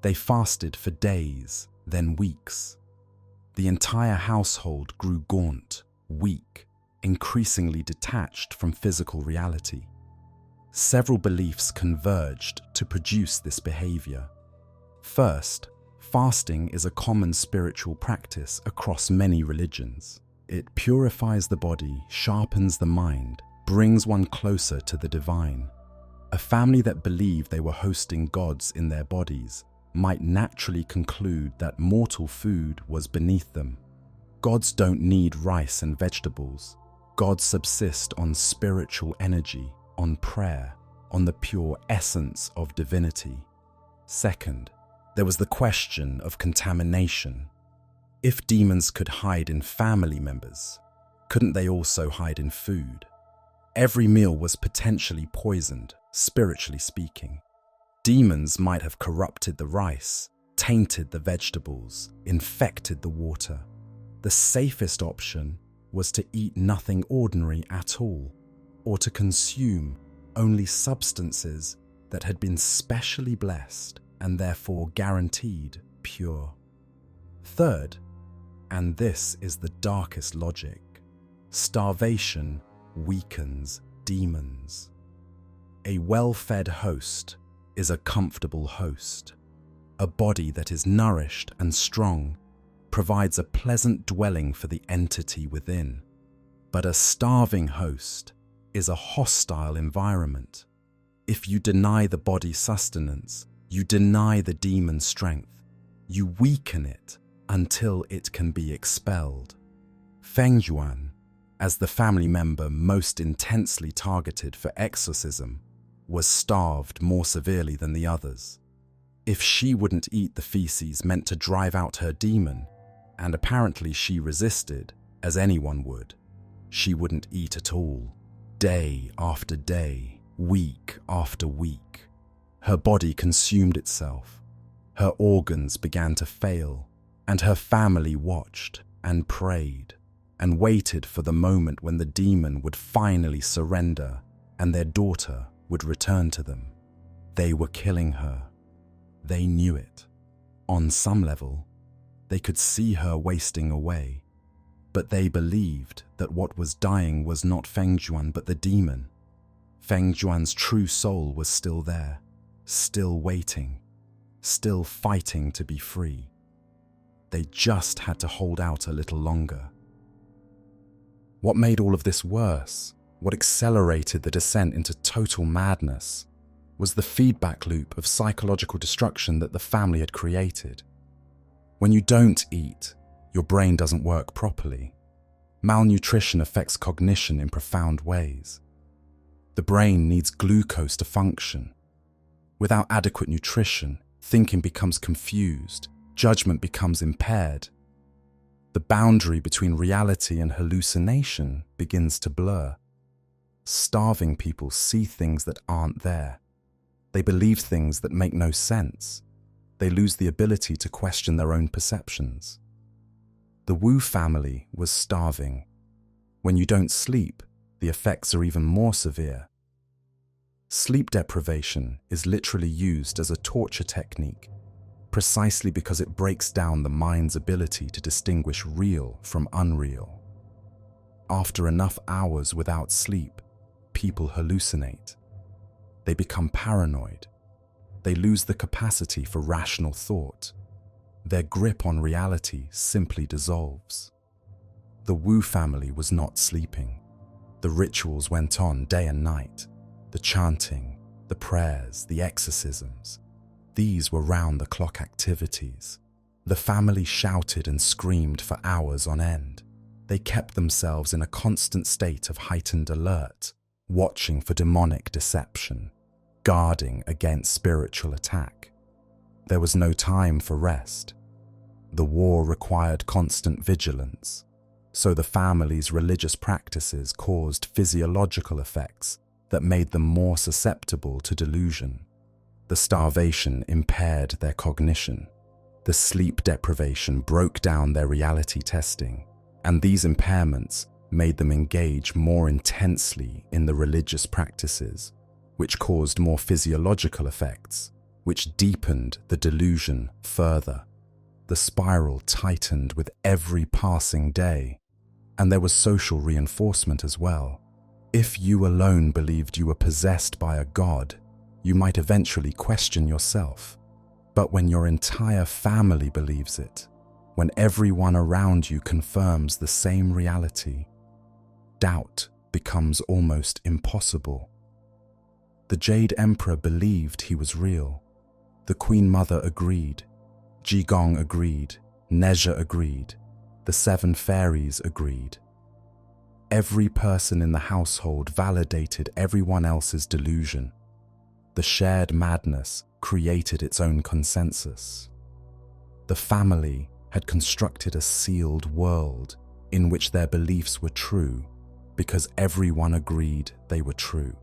A: They fasted for days, then weeks. The entire household grew gaunt, weak, increasingly detached from physical reality. Several beliefs converged to produce this behavior. First, fasting is a common spiritual practice across many religions. It purifies the body, sharpens the mind, brings one closer to the divine. A family that believed they were hosting gods in their bodies might naturally conclude that mortal food was beneath them. Gods don't need rice and vegetables. God subsist on spiritual energy, on prayer, on the pure essence of divinity? Second, there was the question of contamination. If demons could hide in family members, couldn't they also hide in food? Every meal was potentially poisoned, spiritually speaking. Demons might have corrupted the rice, tainted the vegetables, infected the water. The safest option was to eat nothing ordinary at all, or to consume only substances that had been specially blessed and therefore guaranteed pure. Third, and this is the darkest logic, starvation weakens demons. A well-fed host is a comfortable host. A body that is nourished and strong provides a pleasant dwelling for the entity within. But a starving host is a hostile environment. If you deny the body sustenance, you deny the demon strength. You weaken it until it can be expelled. Fengjuan, as the family member most intensely targeted for exorcism, was starved more severely than the others. If she wouldn't eat the feces meant to drive out her demon, and apparently she resisted, as anyone would, she wouldn't eat at all. Day after day, week after week, her body consumed itself. Her organs began to fail, and her family watched and prayed and waited for the moment when the demon would finally surrender and their daughter would return to them. They were killing her. They knew it. On some level, they could see her wasting away, but they believed that what was dying was not Fengjuan but the demon. Fengjuan's true soul was still there, still waiting, still fighting to be free. They just had to hold out a little longer. What made all of this worse, what accelerated the descent into total madness, was the feedback loop of psychological destruction that the family had created. When you don't eat, your brain doesn't work properly. Malnutrition affects cognition in profound ways. The brain needs glucose to function. Without adequate nutrition, thinking becomes confused, judgment becomes impaired. The boundary between reality and hallucination begins to blur. Starving people see things that aren't there. They believe things that make no sense. They lose the ability to question their own perceptions. The Wu family was starving. When you don't sleep, the effects are even more severe. Sleep deprivation is literally used as a torture technique, precisely because it breaks down the mind's ability to distinguish real from unreal. After enough hours without sleep, people hallucinate. They become paranoid. They lose the capacity for rational thought. Their grip on reality simply dissolves. The Wu family was not sleeping. The rituals went on day and night. The chanting, the prayers, the exorcisms. These were round-the-clock activities. The family shouted and screamed for hours on end. They kept themselves in a constant state of heightened alert, watching for demonic deception, guarding against spiritual attack. There was no time for rest. The war required constant vigilance, so the family's religious practices caused physiological effects that made them more susceptible to delusion. The starvation impaired their cognition. The sleep deprivation broke down their reality testing, and these impairments made them engage more intensely in the religious practices, which caused more physiological effects, which deepened the delusion further. The spiral tightened with every passing day, and there was social reinforcement as well. If you alone believed you were possessed by a god, you might eventually question yourself. But when your entire family believes it, when everyone around you confirms the same reality, doubt becomes almost impossible. The Jade Emperor believed he was real. The Queen Mother agreed. Jigong agreed. Neja agreed. The 7 fairies agreed. Every person in the household validated everyone else's delusion. The shared madness created its own consensus. The family had constructed a sealed world in which their beliefs were true because everyone agreed they were true.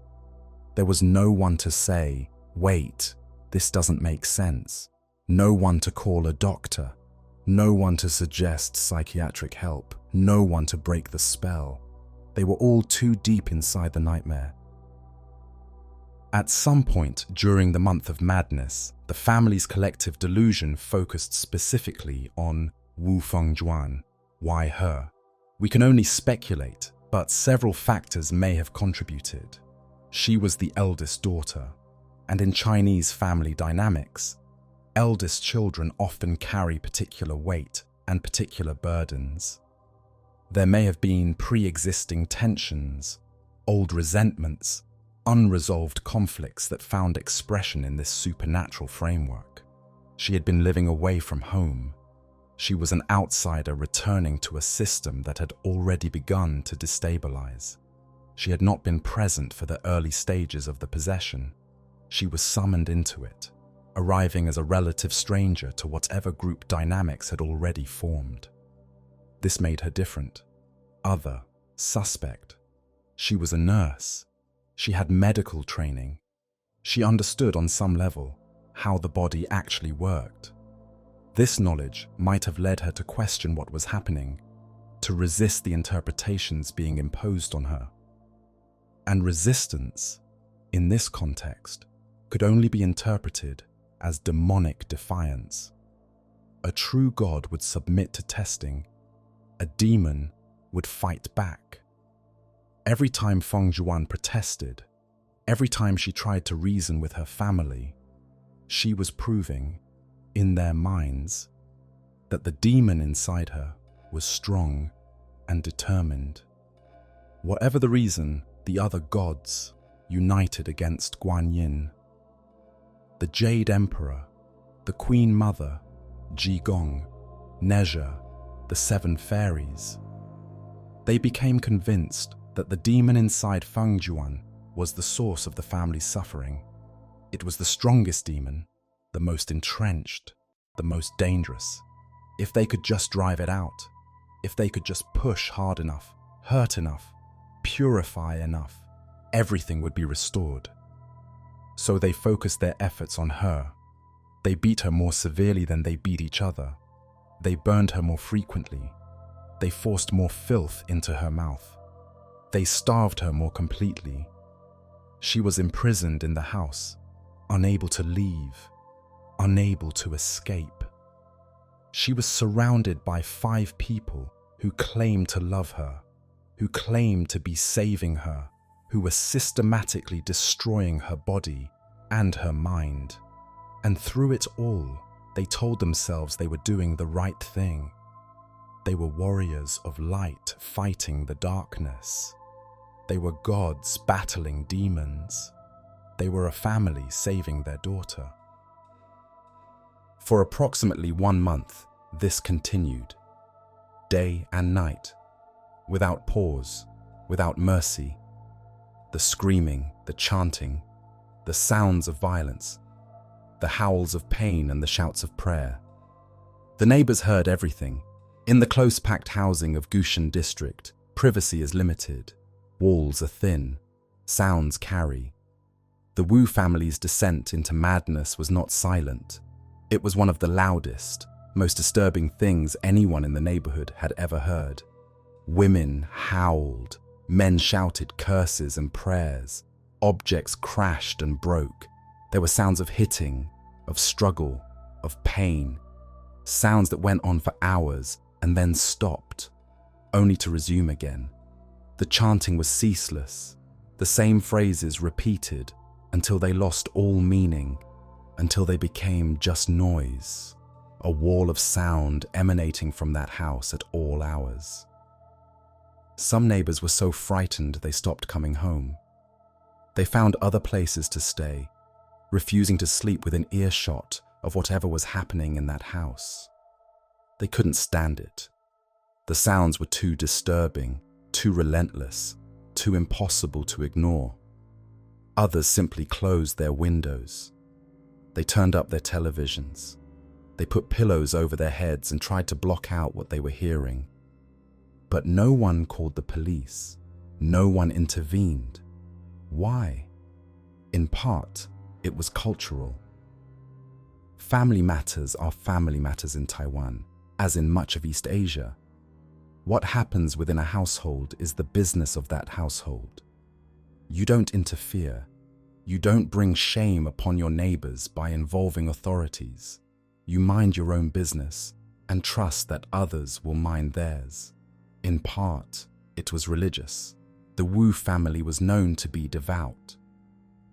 A: There was no one to say, "Wait, this doesn't make sense." No one to call a doctor. No one to suggest psychiatric help. No one to break the spell. They were all too deep inside the nightmare. At some point during the month of madness, the family's collective delusion focused specifically on Wu Fengjuan. Why her? We can only speculate, but several factors may have contributed. She was the eldest daughter, and in Chinese family dynamics, eldest children often carry particular weight and particular burdens. There may have been pre-existing tensions, old resentments, unresolved conflicts that found expression in this supernatural framework. She had been living away from home. She was an outsider returning to a system that had already begun to destabilize. She had not been present for the early stages of the possession. She was summoned into it, arriving as a relative stranger to whatever group dynamics had already formed. This made her different, other, suspect. She was a nurse. She had medical training. She understood on some level how the body actually worked. This knowledge might have led her to question what was happening, to resist the interpretations being imposed on her. And resistance, in this context, could only be interpreted as demonic defiance. A true God would submit to testing. A demon would fight back. Every time Fengjuan protested, every time she tried to reason with her family, she was proving, in their minds, that the demon inside her was strong and determined. Whatever the reason, the other gods united against Guan Yin. The Jade Emperor, the Queen Mother, Jigong, Nezha, the Seven Fairies. They became convinced that the demon inside Fengjuan was the source of the family's suffering. It was the strongest demon, the most entrenched, the most dangerous. If they could just drive it out, if they could just push hard enough, hurt enough, purify enough, everything would be restored. So they focused their efforts on her. They beat her more severely than they beat each other. They burned her more frequently. They forced more filth into her mouth. They starved her more completely. She was imprisoned in the house, unable to leave, unable to escape. She was surrounded by 5 people who claimed to love her, who claimed to be saving her, who were systematically destroying her body and her mind. And through it all, they told themselves they were doing the right thing. They were warriors of light fighting the darkness. They were gods battling demons. They were a family saving their daughter. For approximately 1 month, this continued, day and night, without pause, without mercy. The screaming, the chanting, the sounds of violence, the howls of pain and the shouts of prayer. The neighbors heard everything. In the close-packed housing of Gushan district, privacy is limited, walls are thin, sounds carry. The Wu family's descent into madness was not silent. It was one of the loudest, most disturbing things anyone in the neighborhood had ever heard. Women howled, men shouted curses and prayers, objects crashed and broke. There were sounds of hitting, of struggle, of pain, sounds that went on for hours and then stopped, only to resume again. The chanting was ceaseless, the same phrases repeated until they lost all meaning, until they became just noise, a wall of sound emanating from that house at all hours. Some neighbors were so frightened they stopped coming home. They found other places to stay, refusing to sleep within earshot of whatever was happening in that house. They couldn't stand it. The sounds were too disturbing, too relentless, too impossible to ignore. Others simply closed their windows. They turned up their televisions. They put pillows over their heads and tried to block out what they were hearing. But no one called the police. No one intervened. Why? In part, it was cultural. Family matters are family matters in Taiwan, as in much of East Asia. What happens within a household is the business of that household. You don't interfere. You don't bring shame upon your neighbors by involving authorities. You mind your own business and trust that others will mind theirs. In part, it was religious. The Wu family was known to be devout.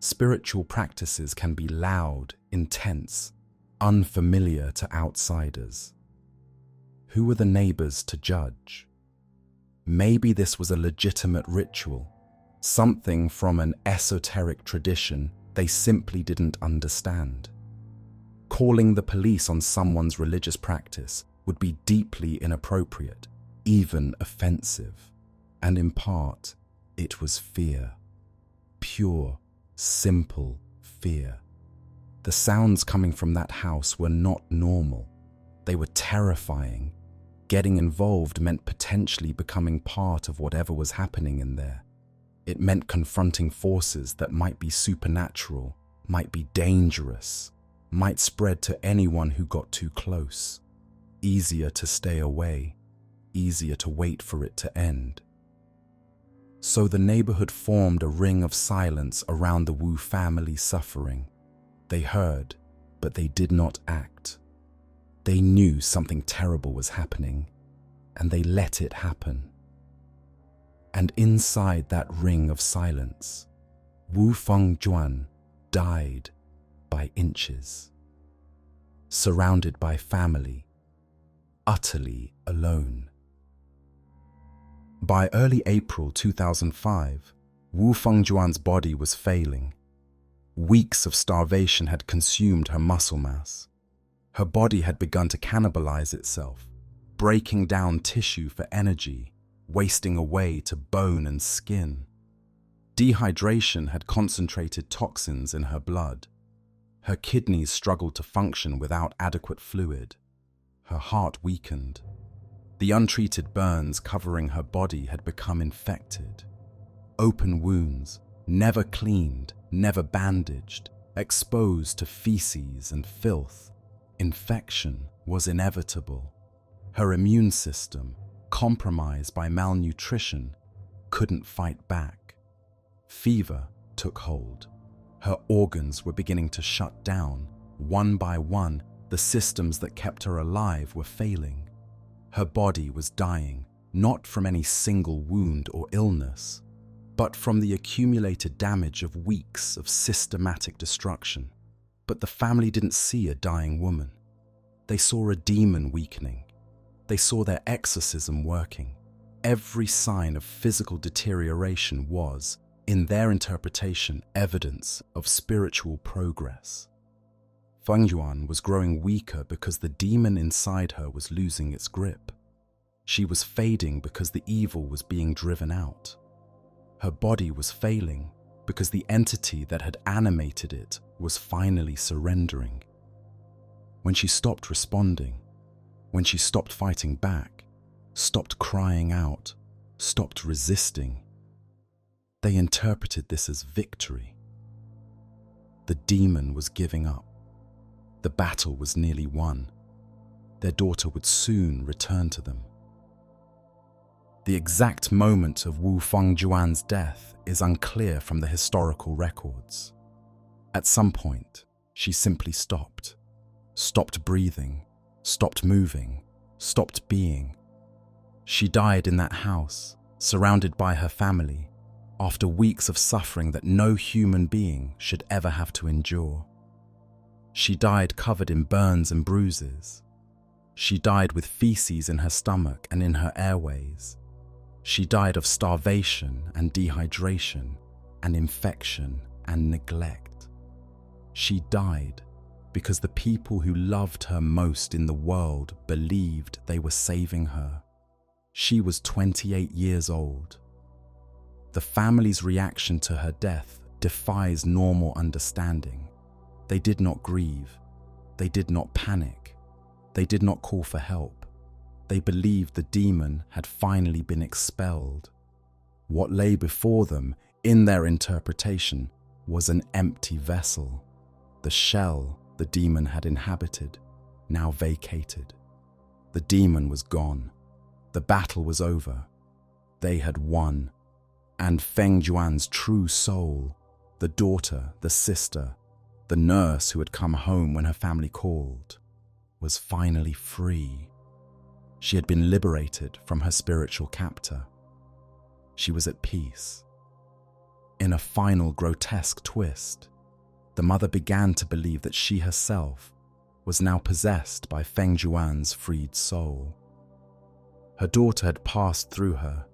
A: Spiritual practices can be loud, intense, unfamiliar to outsiders. Who were the neighbors to judge? Maybe this was a legitimate ritual, something from an esoteric tradition they simply didn't understand. Calling the police on someone's religious practice would be deeply inappropriate, even offensive. And in part, it was fear. Pure, simple fear. The sounds coming from that house were not normal. They were terrifying. Getting involved meant potentially becoming part of whatever was happening in there. It meant confronting forces that might be supernatural, might be dangerous, might spread to anyone who got too close. Easier to stay away, easier to wait for it to end. So the neighborhood formed a ring of silence around the Wu family suffering. They heard, but they did not act. They knew something terrible was happening, and they let it happen. And inside that ring of silence, Wu Fengjuan died by inches, surrounded by family, utterly alone. By early April 2005, Wu Fengjuan's body was failing. Weeks of starvation had consumed her muscle mass. Her body had begun to cannibalize itself, breaking down tissue for energy, wasting away to bone and skin. Dehydration had concentrated toxins in her blood. Her kidneys struggled to function without adequate fluid. Her heart weakened. The untreated burns covering her body had become infected. Open wounds, never cleaned, never bandaged, exposed to feces and filth. Infection was inevitable. Her immune system, compromised by malnutrition, couldn't fight back. Fever took hold. Her organs were beginning to shut down. One by one, the systems that kept her alive were failing. Her body was dying, not from any single wound or illness, but from the accumulated damage of weeks of systematic destruction. But the family didn't see a dying woman. They saw a demon weakening. They saw their exorcism working. Every sign of physical deterioration was, in their interpretation, evidence of spiritual progress. Fengjuan was growing weaker because the demon inside her was losing its grip. She was fading because the evil was being driven out. Her body was failing because the entity that had animated it was finally surrendering. When she stopped responding, when she stopped fighting back, stopped crying out, stopped resisting, they interpreted this as victory. The demon was giving up. The battle was nearly won. Their daughter would soon return to them. The exact moment of Wu Fengjuan's death is unclear from the historical records. At some point, she simply stopped breathing, stopped moving, stopped being. She died in that house, surrounded by her family, after weeks of suffering that no human being should ever have to endure. She died covered in burns and bruises. She died with feces in her stomach and in her airways. She died of starvation and dehydration and infection and neglect. She died because the people who loved her most in the world believed they were saving her. She was 28 years old. The family's reaction to her death defies normal understanding. They did not grieve. They did not panic. They did not call for help. They believed the demon had finally been expelled. What lay before them, in their interpretation, was an empty vessel. The shell the demon had inhabited, now vacated. The demon was gone. The battle was over. They had won. And Fengjuan's true soul, the daughter, the sister, the nurse who had come home when her family called, was finally free. She had been liberated from her spiritual captor. She was at peace. In a final grotesque twist, the mother began to believe that she herself was now possessed by Fengjuan's freed soul. Her daughter had passed through her,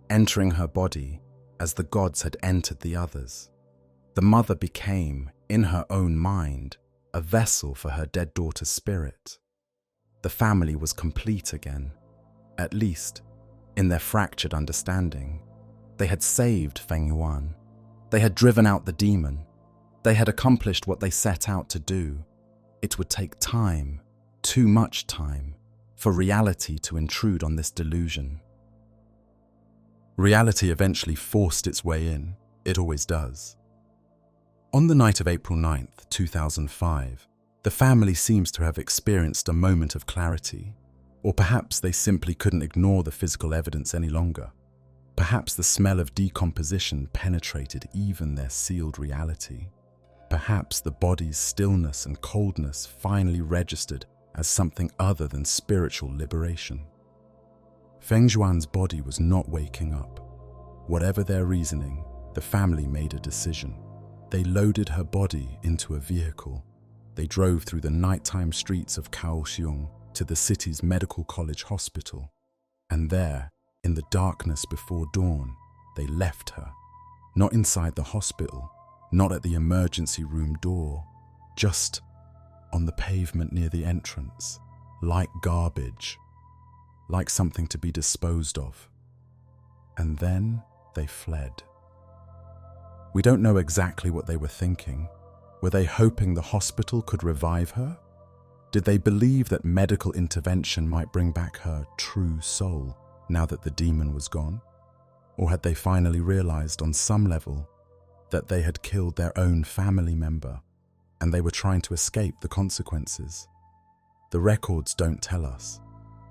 A: entering her body as the gods had entered the others. The mother became, in her own mind, a vessel for her dead daughter's spirit. The family was complete again, at least in their fractured understanding. They had saved Fengjuan. They had driven out the demon. They had accomplished what they set out to do. It would take time, too much time, for reality to intrude on this delusion. Reality eventually forced its way in. It always does. On the night of April 9th, 2005, the family seems to have experienced a moment of clarity, or perhaps they simply couldn't ignore the physical evidence any longer. Perhaps the smell of decomposition penetrated even their sealed reality. Perhaps the body's stillness and coldness finally registered as something other than spiritual liberation. Fengjuan's body was not waking up. Whatever their reasoning, the family made a decision. They loaded her body into a vehicle. They drove through the nighttime streets of Kaohsiung to the city's medical college hospital. And there, in the darkness before dawn, they left her. Not inside the hospital, not at the emergency room door, just on the pavement near the entrance, like garbage, like something to be disposed of. And then they fled. We don't know exactly what they were thinking. Were they hoping the hospital could revive her? Did they believe that medical intervention might bring back her true soul now that the demon was gone? Or had they finally realized on some level that they had killed their own family member and they were trying to escape the consequences? The records don't tell us.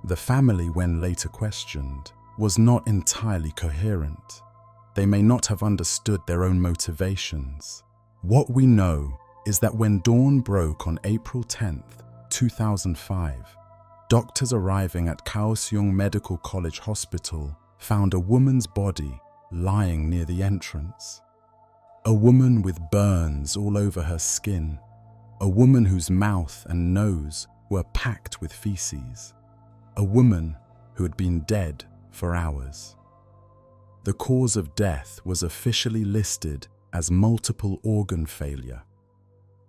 A: The family, when later questioned, was not entirely coherent. They may not have understood their own motivations. What we know is that when dawn broke on April 10th, 2005, doctors arriving at Kaohsiung Medical College Hospital found a woman's body lying near the entrance. A woman with burns all over her skin. A woman whose mouth and nose were packed with feces. A woman who had been dead for hours. The cause of death was officially listed as multiple organ failure,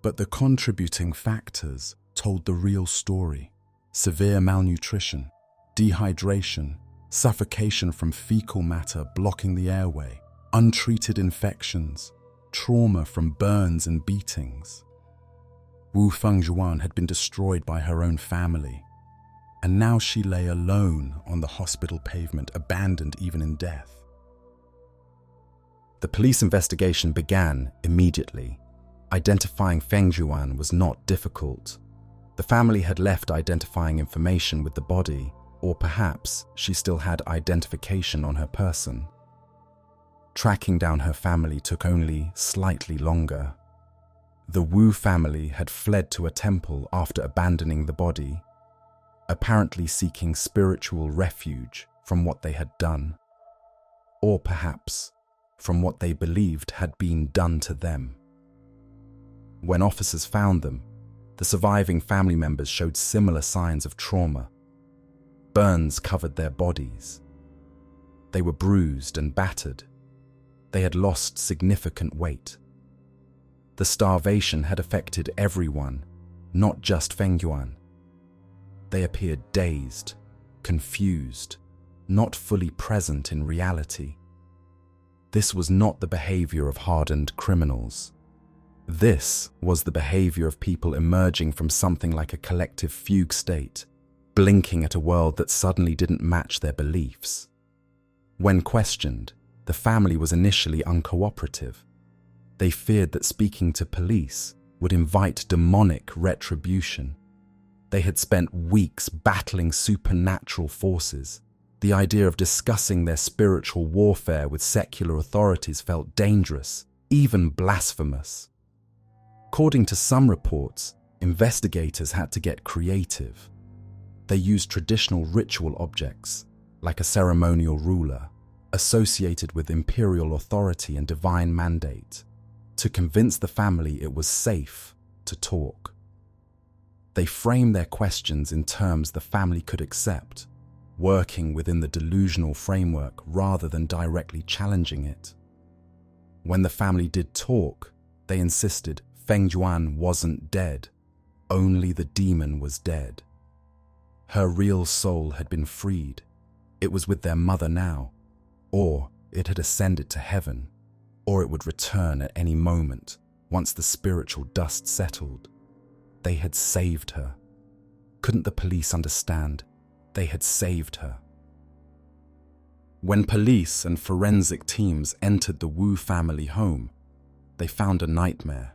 A: but the contributing factors told the real story: severe malnutrition, dehydration, suffocation from fecal matter blocking the airway, untreated infections, trauma from burns and beatings. Wu Fengjuan had been destroyed by her own family, and now she lay alone on the hospital pavement, abandoned even in death. The police investigation began immediately. Identifying Fengjuan was not difficult. The family had left identifying information with the body, or perhaps she still had identification on her person. Tracking down her family took only slightly longer. The Wu family had fled to a temple after abandoning the body, apparently seeking spiritual refuge from what they had done, or perhaps from what they believed had been done to them. When officers found them, the surviving family members showed similar signs of trauma. Burns covered their bodies. They were bruised and battered. They had lost significant weight. The starvation had affected everyone, not just Fengjuan. They appeared dazed, confused, not fully present in reality. This was not the behavior of hardened criminals. This was the behavior of people emerging from something like a collective fugue state, blinking at a world that suddenly didn't match their beliefs. When questioned, the family was initially uncooperative. They feared that speaking to police would invite demonic retribution. They had spent weeks battling supernatural forces. The idea of discussing their spiritual warfare with secular authorities felt dangerous, even blasphemous. According to some reports, investigators had to get creative. They used traditional ritual objects, like a ceremonial ruler, associated with imperial authority and divine mandate, to convince the family it was safe to talk. They framed their questions in terms the family could accept, working within the delusional framework rather than directly challenging it. When the family did talk, they insisted Fengjuan wasn't dead, only the demon was dead. Her real soul had been freed. It was with their mother now, or it had ascended to heaven, or it would return at any moment once the spiritual dust settled. They had saved her. Couldn't the police understand? They had saved her. When police and forensic teams entered the Wu family home, they found a nightmare.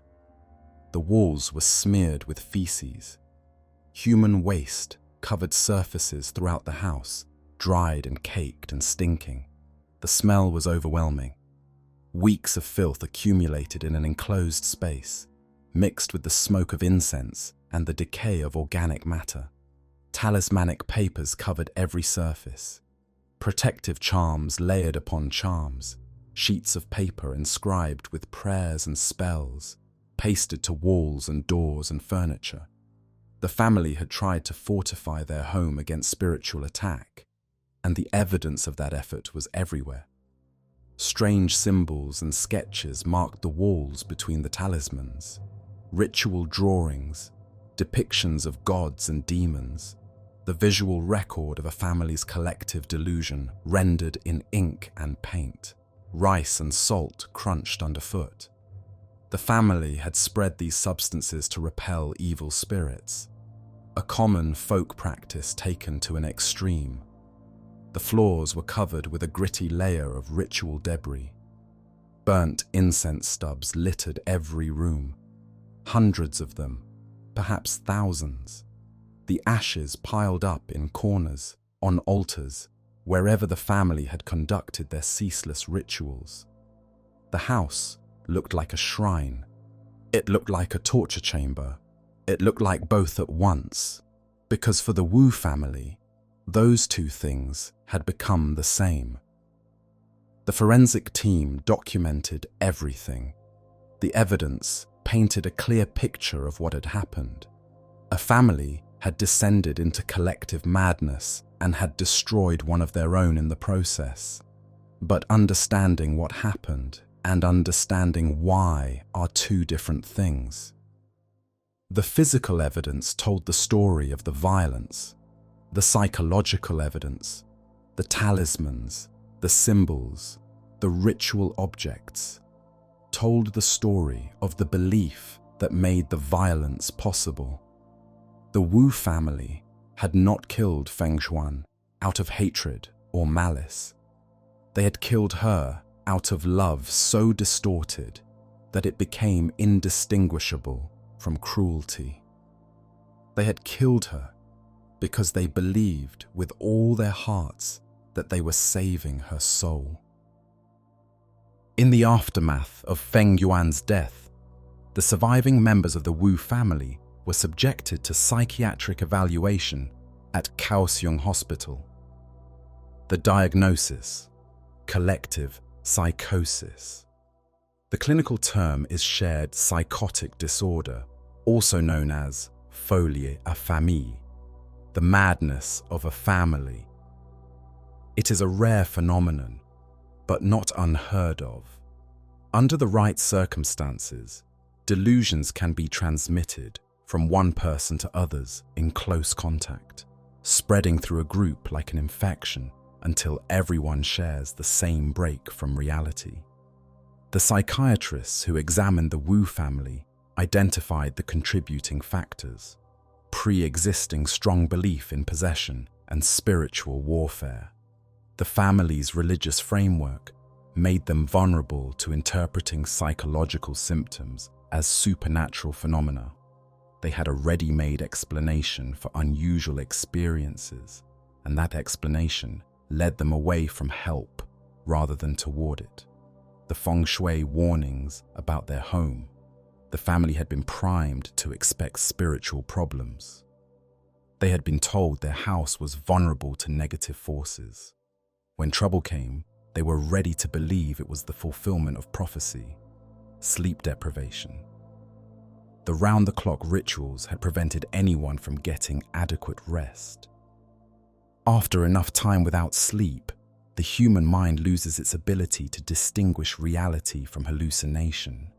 A: The walls were smeared with feces. Human waste covered surfaces throughout the house, dried and caked and stinking. The smell was overwhelming. Weeks of filth accumulated in an enclosed space, mixed with the smoke of incense and the decay of organic matter. Talismanic papers covered every surface. Protective charms layered upon charms, sheets of paper inscribed with prayers and spells, pasted to walls and doors and furniture. The family had tried to fortify their home against spiritual attack, and the evidence of that effort was everywhere. Strange symbols and sketches marked the walls between the talismans, ritual drawings, depictions of gods and demons, the visual record of a family's collective delusion rendered in ink and paint, rice and salt crunched underfoot. The family had spread these substances to repel evil spirits, a common folk practice taken to an extreme. The floors were covered with a gritty layer of ritual debris. Burnt incense stubs littered every room, hundreds of them, perhaps thousands. The ashes piled up in corners, on altars, wherever the family had conducted their ceaseless rituals. The house looked like a shrine. It looked like a torture chamber. It looked like both at once, because for the Wu family, those two things had become the same. The forensic team documented everything. The evidence painted a clear picture of what had happened. A family had descended into collective madness and had destroyed one of their own in the process. But understanding what happened and understanding why are two different things. The physical evidence told the story of the violence. The psychological evidence, the talismans, the symbols, the ritual objects, told the story of the belief that made the violence possible. The Wu family had not killed Fengjuan out of hatred or malice. They had killed her out of love so distorted that it became indistinguishable from cruelty. They had killed her because they believed with all their hearts that they were saving her soul. In the aftermath of Fengjuan's death, the surviving members of the Wu family were subjected to psychiatric evaluation at Kaohsiung Hospital. The diagnosis: collective psychosis. The clinical term is shared psychotic disorder, also known as folie à famille, the madness of a family. It is a rare phenomenon, but not unheard of. Under the right circumstances, delusions can be transmitted from one person to others in close contact, spreading through a group like an infection. until everyone shares the same break from reality. The psychiatrists who examined the Wu family identified the contributing factors: pre-existing strong belief in possession and spiritual warfare. The family's religious framework made them vulnerable to interpreting psychological symptoms as supernatural phenomena. They had a ready-made explanation for unusual experiences, and that explanation led them away from help rather than toward it. The feng shui warnings about their home. The family had been primed to expect spiritual problems. They had been told their house was vulnerable to negative forces. When trouble came, they were ready to believe it was the fulfillment of prophecy. Sleep deprivation. The round-the-clock rituals had prevented anyone from getting adequate rest. After enough time without sleep, the human mind loses its ability to distinguish reality from hallucination.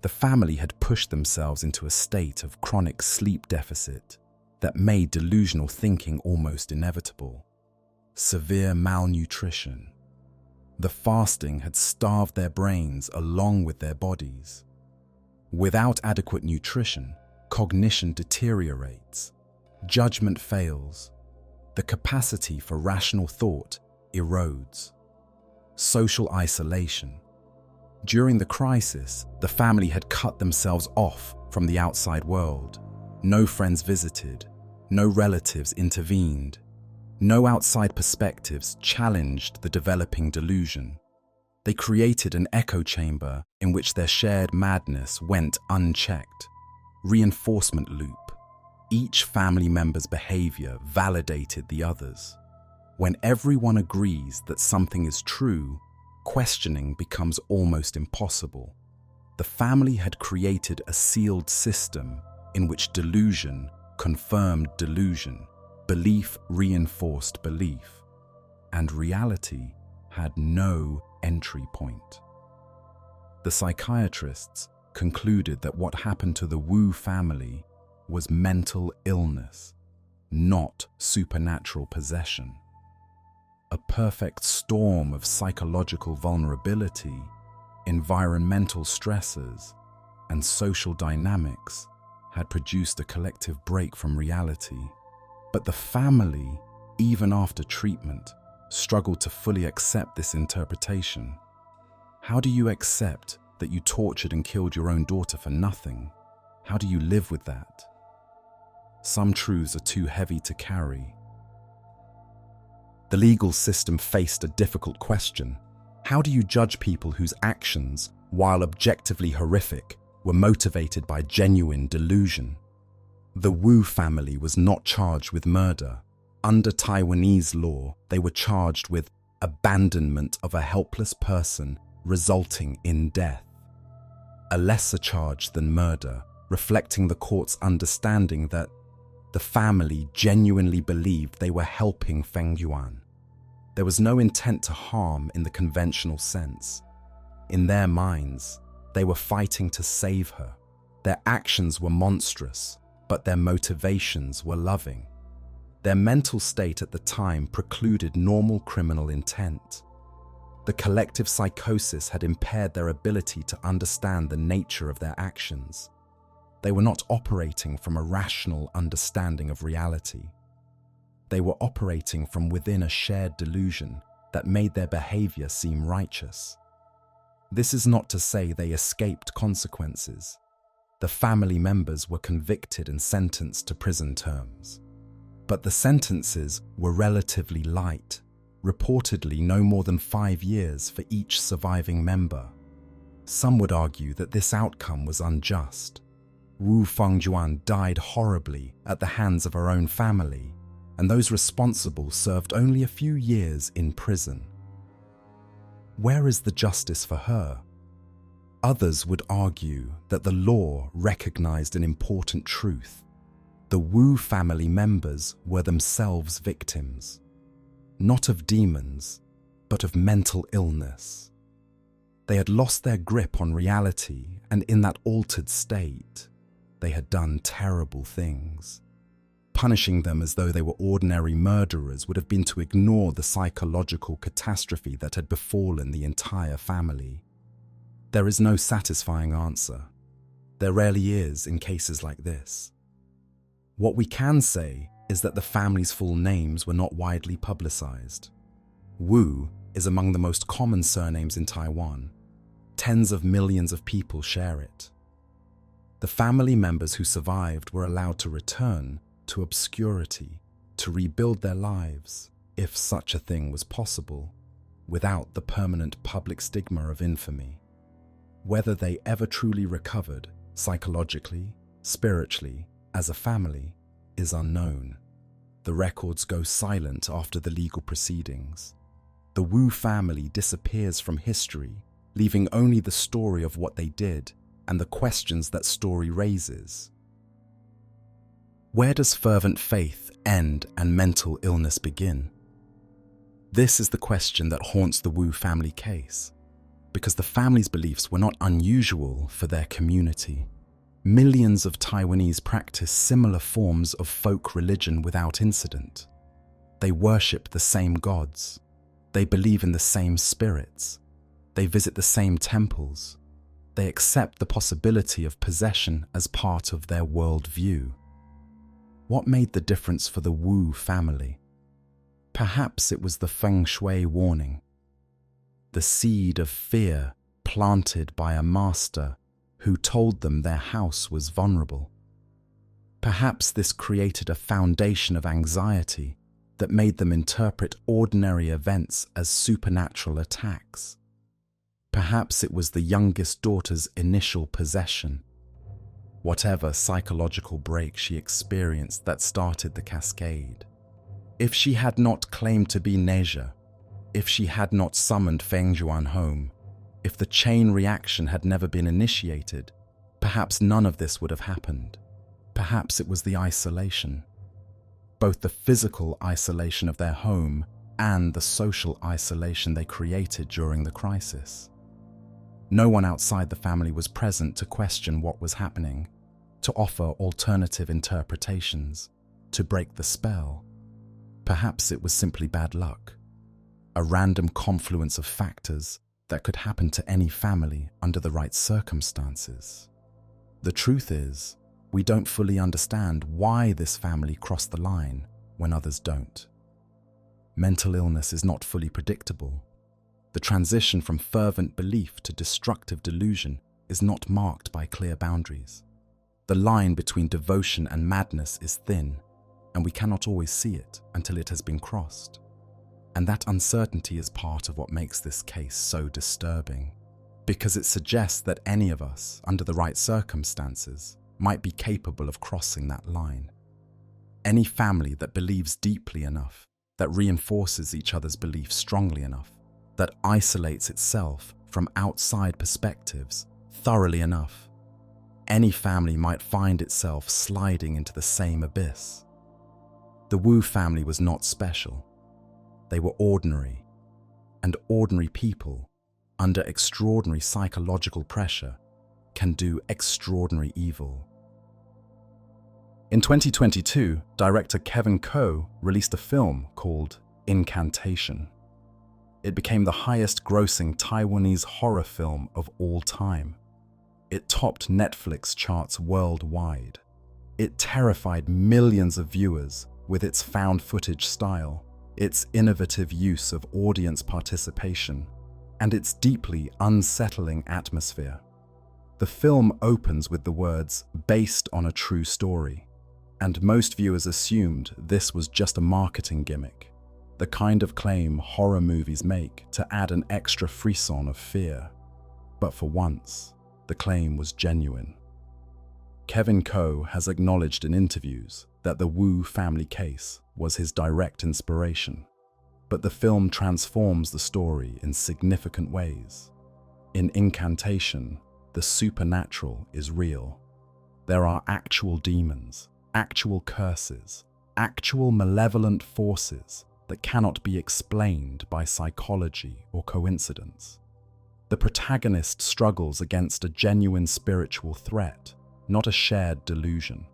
A: The family had pushed themselves into a state of chronic sleep deficit that made delusional thinking almost inevitable. Severe malnutrition. The fasting had starved their brains along with their bodies. Without adequate nutrition, cognition deteriorates, judgment fails, the capacity for rational thought erodes. Social isolation. During the crisis, the family had cut themselves off from the outside world. No friends visited, no relatives intervened, no outside perspectives challenged the developing delusion. They created an echo chamber in which their shared madness went unchecked. Reinforcement loop. Each family member's behavior validated the others. When everyone agrees that something is true, questioning becomes almost impossible. The family had created a sealed system in which delusion confirmed delusion, belief reinforced belief, and reality had no entry point. The psychiatrists concluded that what happened to the Wu family was mental illness, not supernatural possession. A perfect storm of psychological vulnerability, environmental stresses, and social dynamics had produced a collective break from reality. But the family, even after treatment, struggled to fully accept this interpretation. How do you accept that you tortured and killed your own daughter for nothing? How do you live with that? Some truths are too heavy to carry. The legal system faced a difficult question. How do you judge people whose actions, while objectively horrific, were motivated by genuine delusion? The Wu family was not charged with murder. Under Taiwanese law, they were charged with abandonment of a helpless person resulting in death. A lesser charge than murder, reflecting the court's understanding that the family genuinely believed they were helping Fengjuan. There was no intent to harm in the conventional sense. In their minds, they were fighting to save her. Their actions were monstrous, but their motivations were loving. Their mental state at the time precluded normal criminal intent. The collective psychosis had impaired their ability to understand the nature of their actions. They were not operating from a rational understanding of reality. They were operating from within a shared delusion that made their behavior seem righteous. This is not to say they escaped consequences. The family members were convicted and sentenced to prison terms. But the sentences were relatively light, reportedly no more than 5 years for each surviving member. Some would argue that this outcome was unjust. Wu Fengjuan died horribly at the hands of her own family, and those responsible served only a few years in prison. Where is the justice for her? Others would argue that the law recognized an important truth. The Wu family members were themselves victims, not of demons, but of mental illness. They had lost their grip on reality, and in that altered state, they had done terrible things. Punishing them as though they were ordinary murderers would have been to ignore the psychological catastrophe that had befallen the entire family. There is no satisfying answer. There rarely is in cases like this. What we can say is that the family's full names were not widely publicized. Wu is among the most common surnames in Taiwan. Tens of millions of people share it. The family members who survived were allowed to return to obscurity, to rebuild their lives, if such a thing was possible, without the permanent public stigma of infamy. Whether they ever truly recovered, psychologically, spiritually, as a family, is unknown. The records go silent after the legal proceedings. The Wu family disappears from history, leaving only the story of what they did and the questions that story raises. Where does fervent faith end and mental illness begin? This is the question that haunts the Wu family case, because the family's beliefs were not unusual for their community. Millions of Taiwanese practice similar forms of folk religion without incident. They worship the same gods. They believe in the same spirits. They visit the same temples. They accept the possibility of possession as part of their worldview. What made the difference for the Wu family? Perhaps it was the feng shui warning, the seed of fear planted by a master who told them their house was vulnerable. Perhaps this created a foundation of anxiety that made them interpret ordinary events as supernatural attacks. Perhaps it was the youngest daughter's initial possession. Whatever psychological break she experienced that started the cascade. If she had not claimed to be Neja, if she had not summoned Fengjuan home, if the chain reaction had never been initiated, perhaps none of this would have happened. Perhaps it was the isolation. Both the physical isolation of their home and the social isolation they created during the crisis. No one outside the family was present to question what was happening, to offer alternative interpretations, to break the spell. Perhaps it was simply bad luck, a random confluence of factors that could happen to any family under the right circumstances. The truth is, we don't fully understand why this family crossed the line when others don't. Mental illness is not fully predictable. The transition from fervent belief to destructive delusion is not marked by clear boundaries. The line between devotion and madness is thin, and we cannot always see it until it has been crossed. And that uncertainty is part of what makes this case so disturbing, because it suggests that any of us, under the right circumstances, might be capable of crossing that line. Any family that believes deeply enough, that reinforces each other's beliefs strongly enough, that isolates itself from outside perspectives thoroughly enough, any family might find itself sliding into the same abyss. The Wu family was not special. They were ordinary, and ordinary people, under extraordinary psychological pressure, can do extraordinary evil. In 2022, director Kevin Ko released a film called Incantation. It became the highest-grossing Taiwanese horror film of all time. It topped Netflix charts worldwide. It terrified millions of viewers with its found footage style, its innovative use of audience participation, and its deeply unsettling atmosphere. The film opens with the words, "based on a true story," and most viewers assumed this was just a marketing gimmick, the kind of claim horror movies make to add an extra frisson of fear. But for once, the claim was genuine. Kevin Ko has acknowledged in interviews that the Wu family case was his direct inspiration, but the film transforms the story in significant ways. In Incantation, the supernatural is real. There are actual demons, actual curses, actual malevolent forces that cannot be explained by psychology or coincidence. The protagonist struggles against a genuine spiritual threat, not a shared delusion.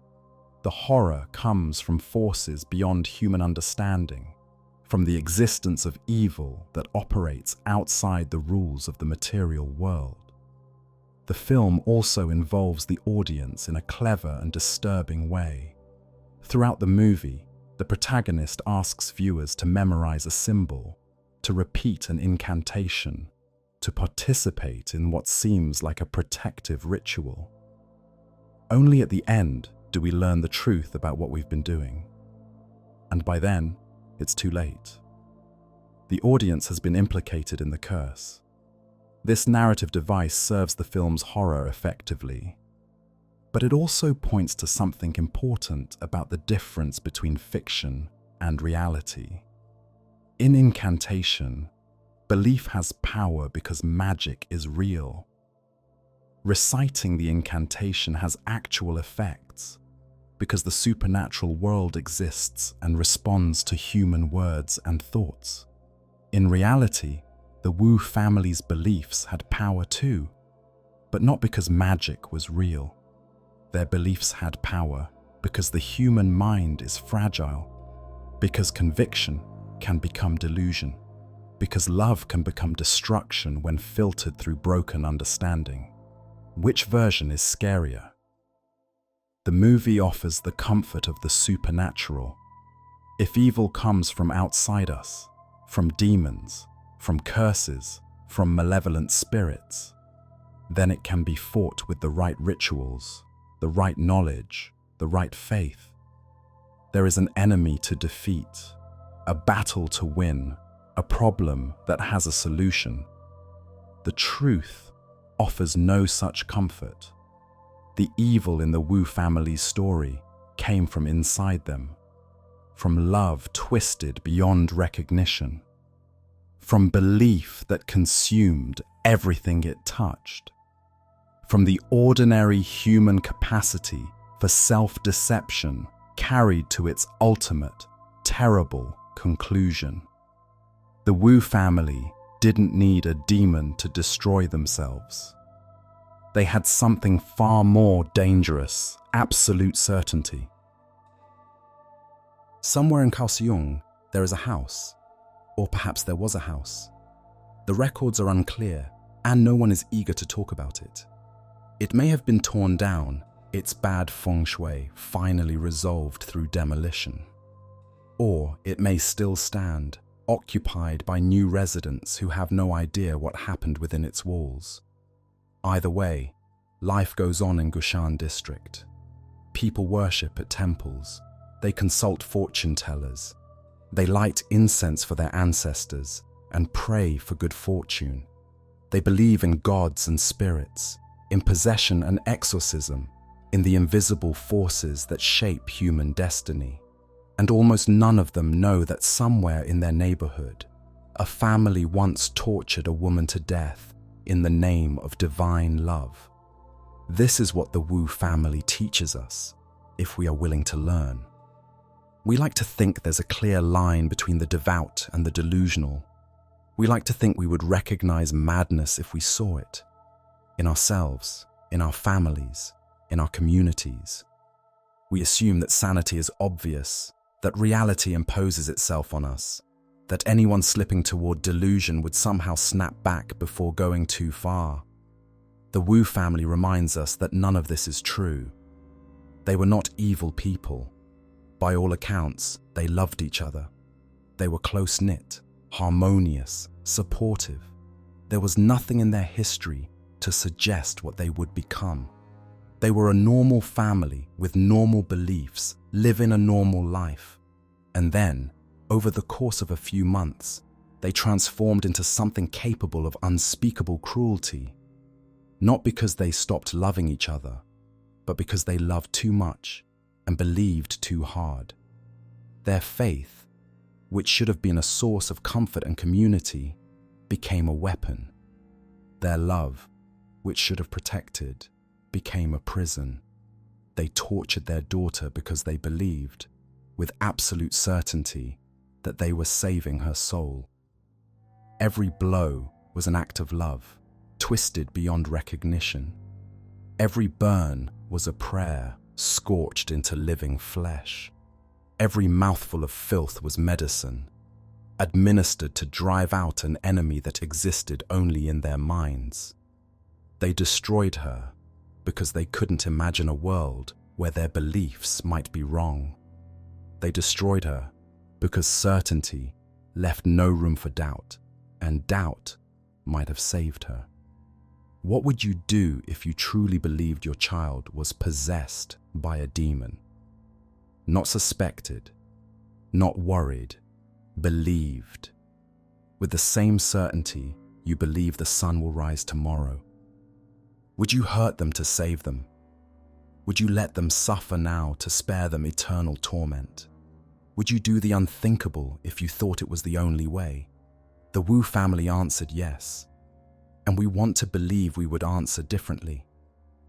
A: the horror comes from forces beyond human understanding, from the existence of evil that operates outside the rules of the material world. The film also involves the audience in a clever and disturbing way. Throughout the movie, the protagonist asks viewers to memorize a symbol, to repeat an incantation, to participate in what seems like a protective ritual. Only at the end do we learn the truth about what we've been doing. And by then, it's too late. The audience has been implicated in the curse. This narrative device serves the film's horror effectively, but it also points to something important about the difference between fiction and reality. In Incantation, belief has power because magic is real. Reciting the incantation has actual effects because the supernatural world exists and responds to human words and thoughts. In reality, the Wu family's beliefs had power too, but not because magic was real. Their beliefs had power because the human mind is fragile, because conviction can become delusion, because love can become destruction when filtered through broken understanding. Which version is scarier? The movie offers the comfort of the supernatural. If evil comes from outside us, from demons, from curses, from malevolent spirits, then it can be fought with the right rituals, the right knowledge, the right faith. There is an enemy to defeat, a battle to win, a problem that has a solution. The truth offers no such comfort. The evil in the Wu family's story came from inside them, from love twisted beyond recognition, from belief that consumed everything it touched, from the ordinary human capacity for self-deception carried to its ultimate, terrible conclusion. The Wu family didn't need a demon to destroy themselves. They had something far more dangerous, absolute certainty. Somewhere in Kaohsiung, there is a house. Or perhaps there was a house. The records are unclear, and no one is eager to talk about it. It may have been torn down, its bad feng shui finally resolved through demolition. Or it may still stand, occupied by new residents who have no idea what happened within its walls. Either way, life goes on in Gushan district. People worship at temples. They consult fortune tellers. They light incense for their ancestors and pray for good fortune. They believe in gods and spirits, in possession and exorcism, in the invisible forces that shape human destiny. And almost none of them know that somewhere in their neighborhood, a family once tortured a woman to death in the name of divine love. This is what the Wu family teaches us, if we are willing to learn. We like to think there's a clear line between the devout and the delusional. We like to think we would recognize madness if we saw it, in ourselves, in our families, in our communities. We assume that sanity is obvious, that reality imposes itself on us, that anyone slipping toward delusion would somehow snap back before going too far. The Wu family reminds us that none of this is true. They were not evil people. By all accounts, they loved each other. They were close-knit, harmonious, supportive. There was nothing in their history to suggest what they would become. They were a normal family with normal beliefs, living a normal life. And then, over the course of a few months, they transformed into something capable of unspeakable cruelty. Not because they stopped loving each other, but because they loved too much and believed too hard. Their faith, which should have been a source of comfort and community, became a weapon. Their love, which should have protected, became a prison. They tortured their daughter because they believed, with absolute certainty, that they were saving her soul. Every blow was an act of love, twisted beyond recognition. Every burn was a prayer, scorched into living flesh. Every mouthful of filth was medicine, administered to drive out an enemy that existed only in their minds. They destroyed her because they couldn't imagine a world where their beliefs might be wrong. They destroyed her because certainty left no room for doubt, and doubt might have saved her. What would you do if you truly believed your child was possessed by a demon? Not suspected, not worried, believed. With the same certainty you believe the sun will rise tomorrow. Would you hurt them to save them? Would you let them suffer now to spare them eternal torment? Would you do the unthinkable if you thought it was the only way? The Wu family answered yes. And we want to believe we would answer differently.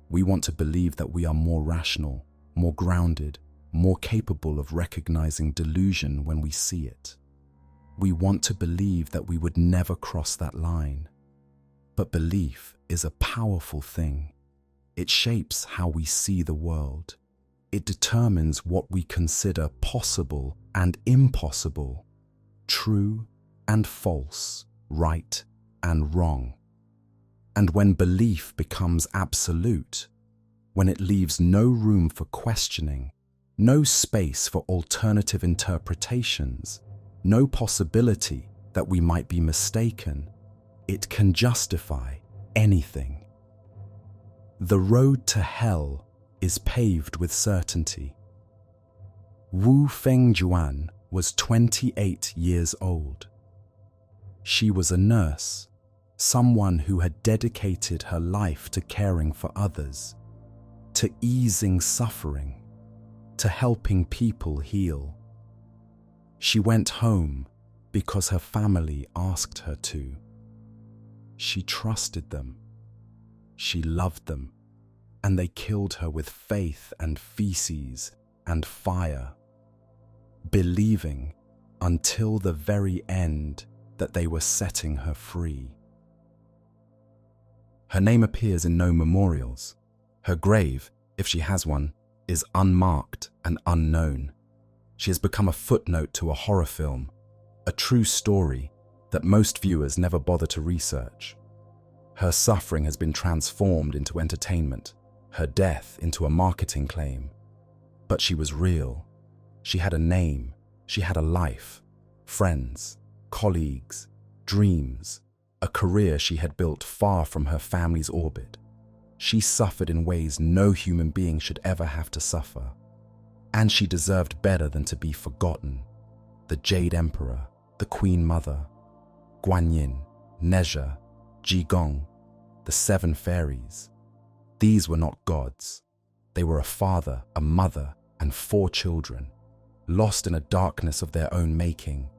A: We want to believe that we are more rational, more grounded, more capable of recognizing delusion when we see it. We want to believe that we would never cross that line. But belief is a powerful thing. It shapes how we see the world. It determines what we consider possible and impossible, true and false, right and wrong. And when belief becomes absolute, when it leaves no room for questioning, no space for alternative interpretations, no possibility that we might be mistaken, it can justify anything. The road to hell is paved with certainty. Wu Fengjuan was 28 years old. She was a nurse, someone who had dedicated her life to caring for others, to easing suffering, to helping people heal. She went home because her family asked her to. She trusted them. She loved them, and they killed her with faith and feces and fire, believing until the very end that they were setting her free. Her name appears in no memorials. Her grave, if she has one, is unmarked and unknown. She has become a footnote to a horror film, a true story that most viewers never bother to research. Her suffering has been transformed into entertainment, her death into a marketing claim. But she was real. She had a name, she had a life, friends, colleagues, dreams, a career she had built far from her family's orbit. She suffered in ways no human being should ever have to suffer. And she deserved better than to be forgotten. The Jade Emperor, the Queen Mother, Guanyin, Nezha, Jigong, the Seven Fairies. These were not gods. They were a father, a mother, and 4 children, lost in a darkness of their own making,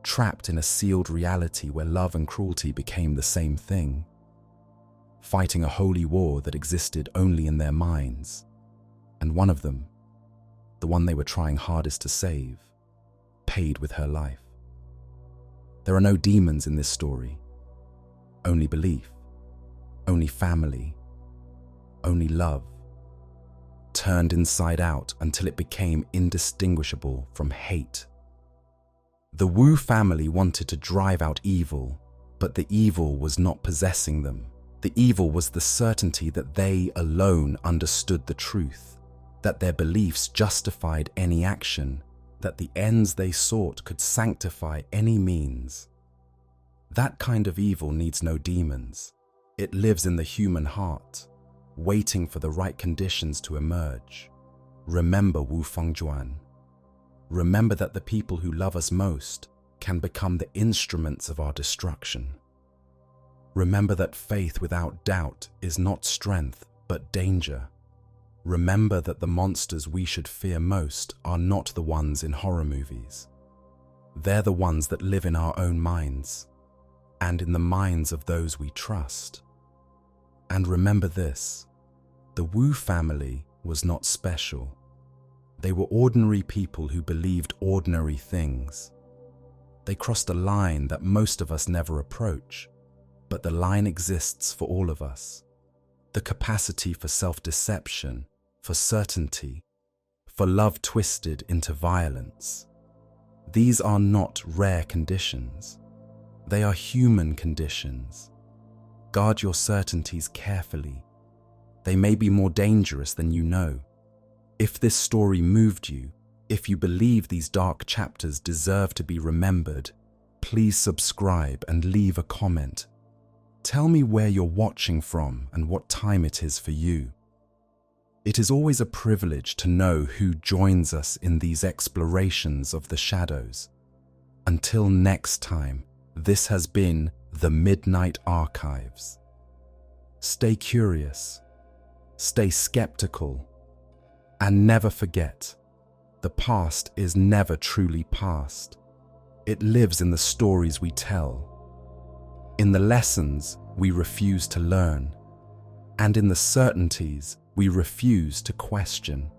A: trapped in a sealed reality where love and cruelty became the same thing, fighting a holy war that existed only in their minds. And one of them, the one they were trying hardest to save, paid with her life. There are no demons in this story, only belief, only family, only love, turned inside out until it became indistinguishable from hate. The Wu family wanted to drive out evil, but the evil was not possessing them. The evil was the certainty that they alone understood the truth, that their beliefs justified any action, that the ends they sought could sanctify any means. That kind of evil needs no demons. It lives in the human heart, waiting for the right conditions to emerge. Remember Wu Fengjuan. Remember that the people who love us most can become the instruments of our destruction. Remember that faith without doubt is not strength, but danger. Remember that the monsters we should fear most are not the ones in horror movies. They're the ones that live in our own minds, and in the minds of those we trust. And remember this, the Wu family was not special. They were ordinary people who believed ordinary things. They crossed a line that most of us never approach, but the line exists for all of us. The capacity for self-deception, for certainty, for love twisted into violence. These are not rare conditions. They are human conditions. Guard your certainties carefully. They may be more dangerous than you know. If this story moved you, if you believe these dark chapters deserve to be remembered, please subscribe and leave a comment. Tell me where you're watching from and what time it is for you. It is always a privilege to know who joins us in these explorations of the shadows. Until next time, this has been The Midnight Archives. Stay curious, stay skeptical, and never forget, the past is never truly past. It lives in the stories we tell, in the lessons we refuse to learn, and in the certainties we refuse to question.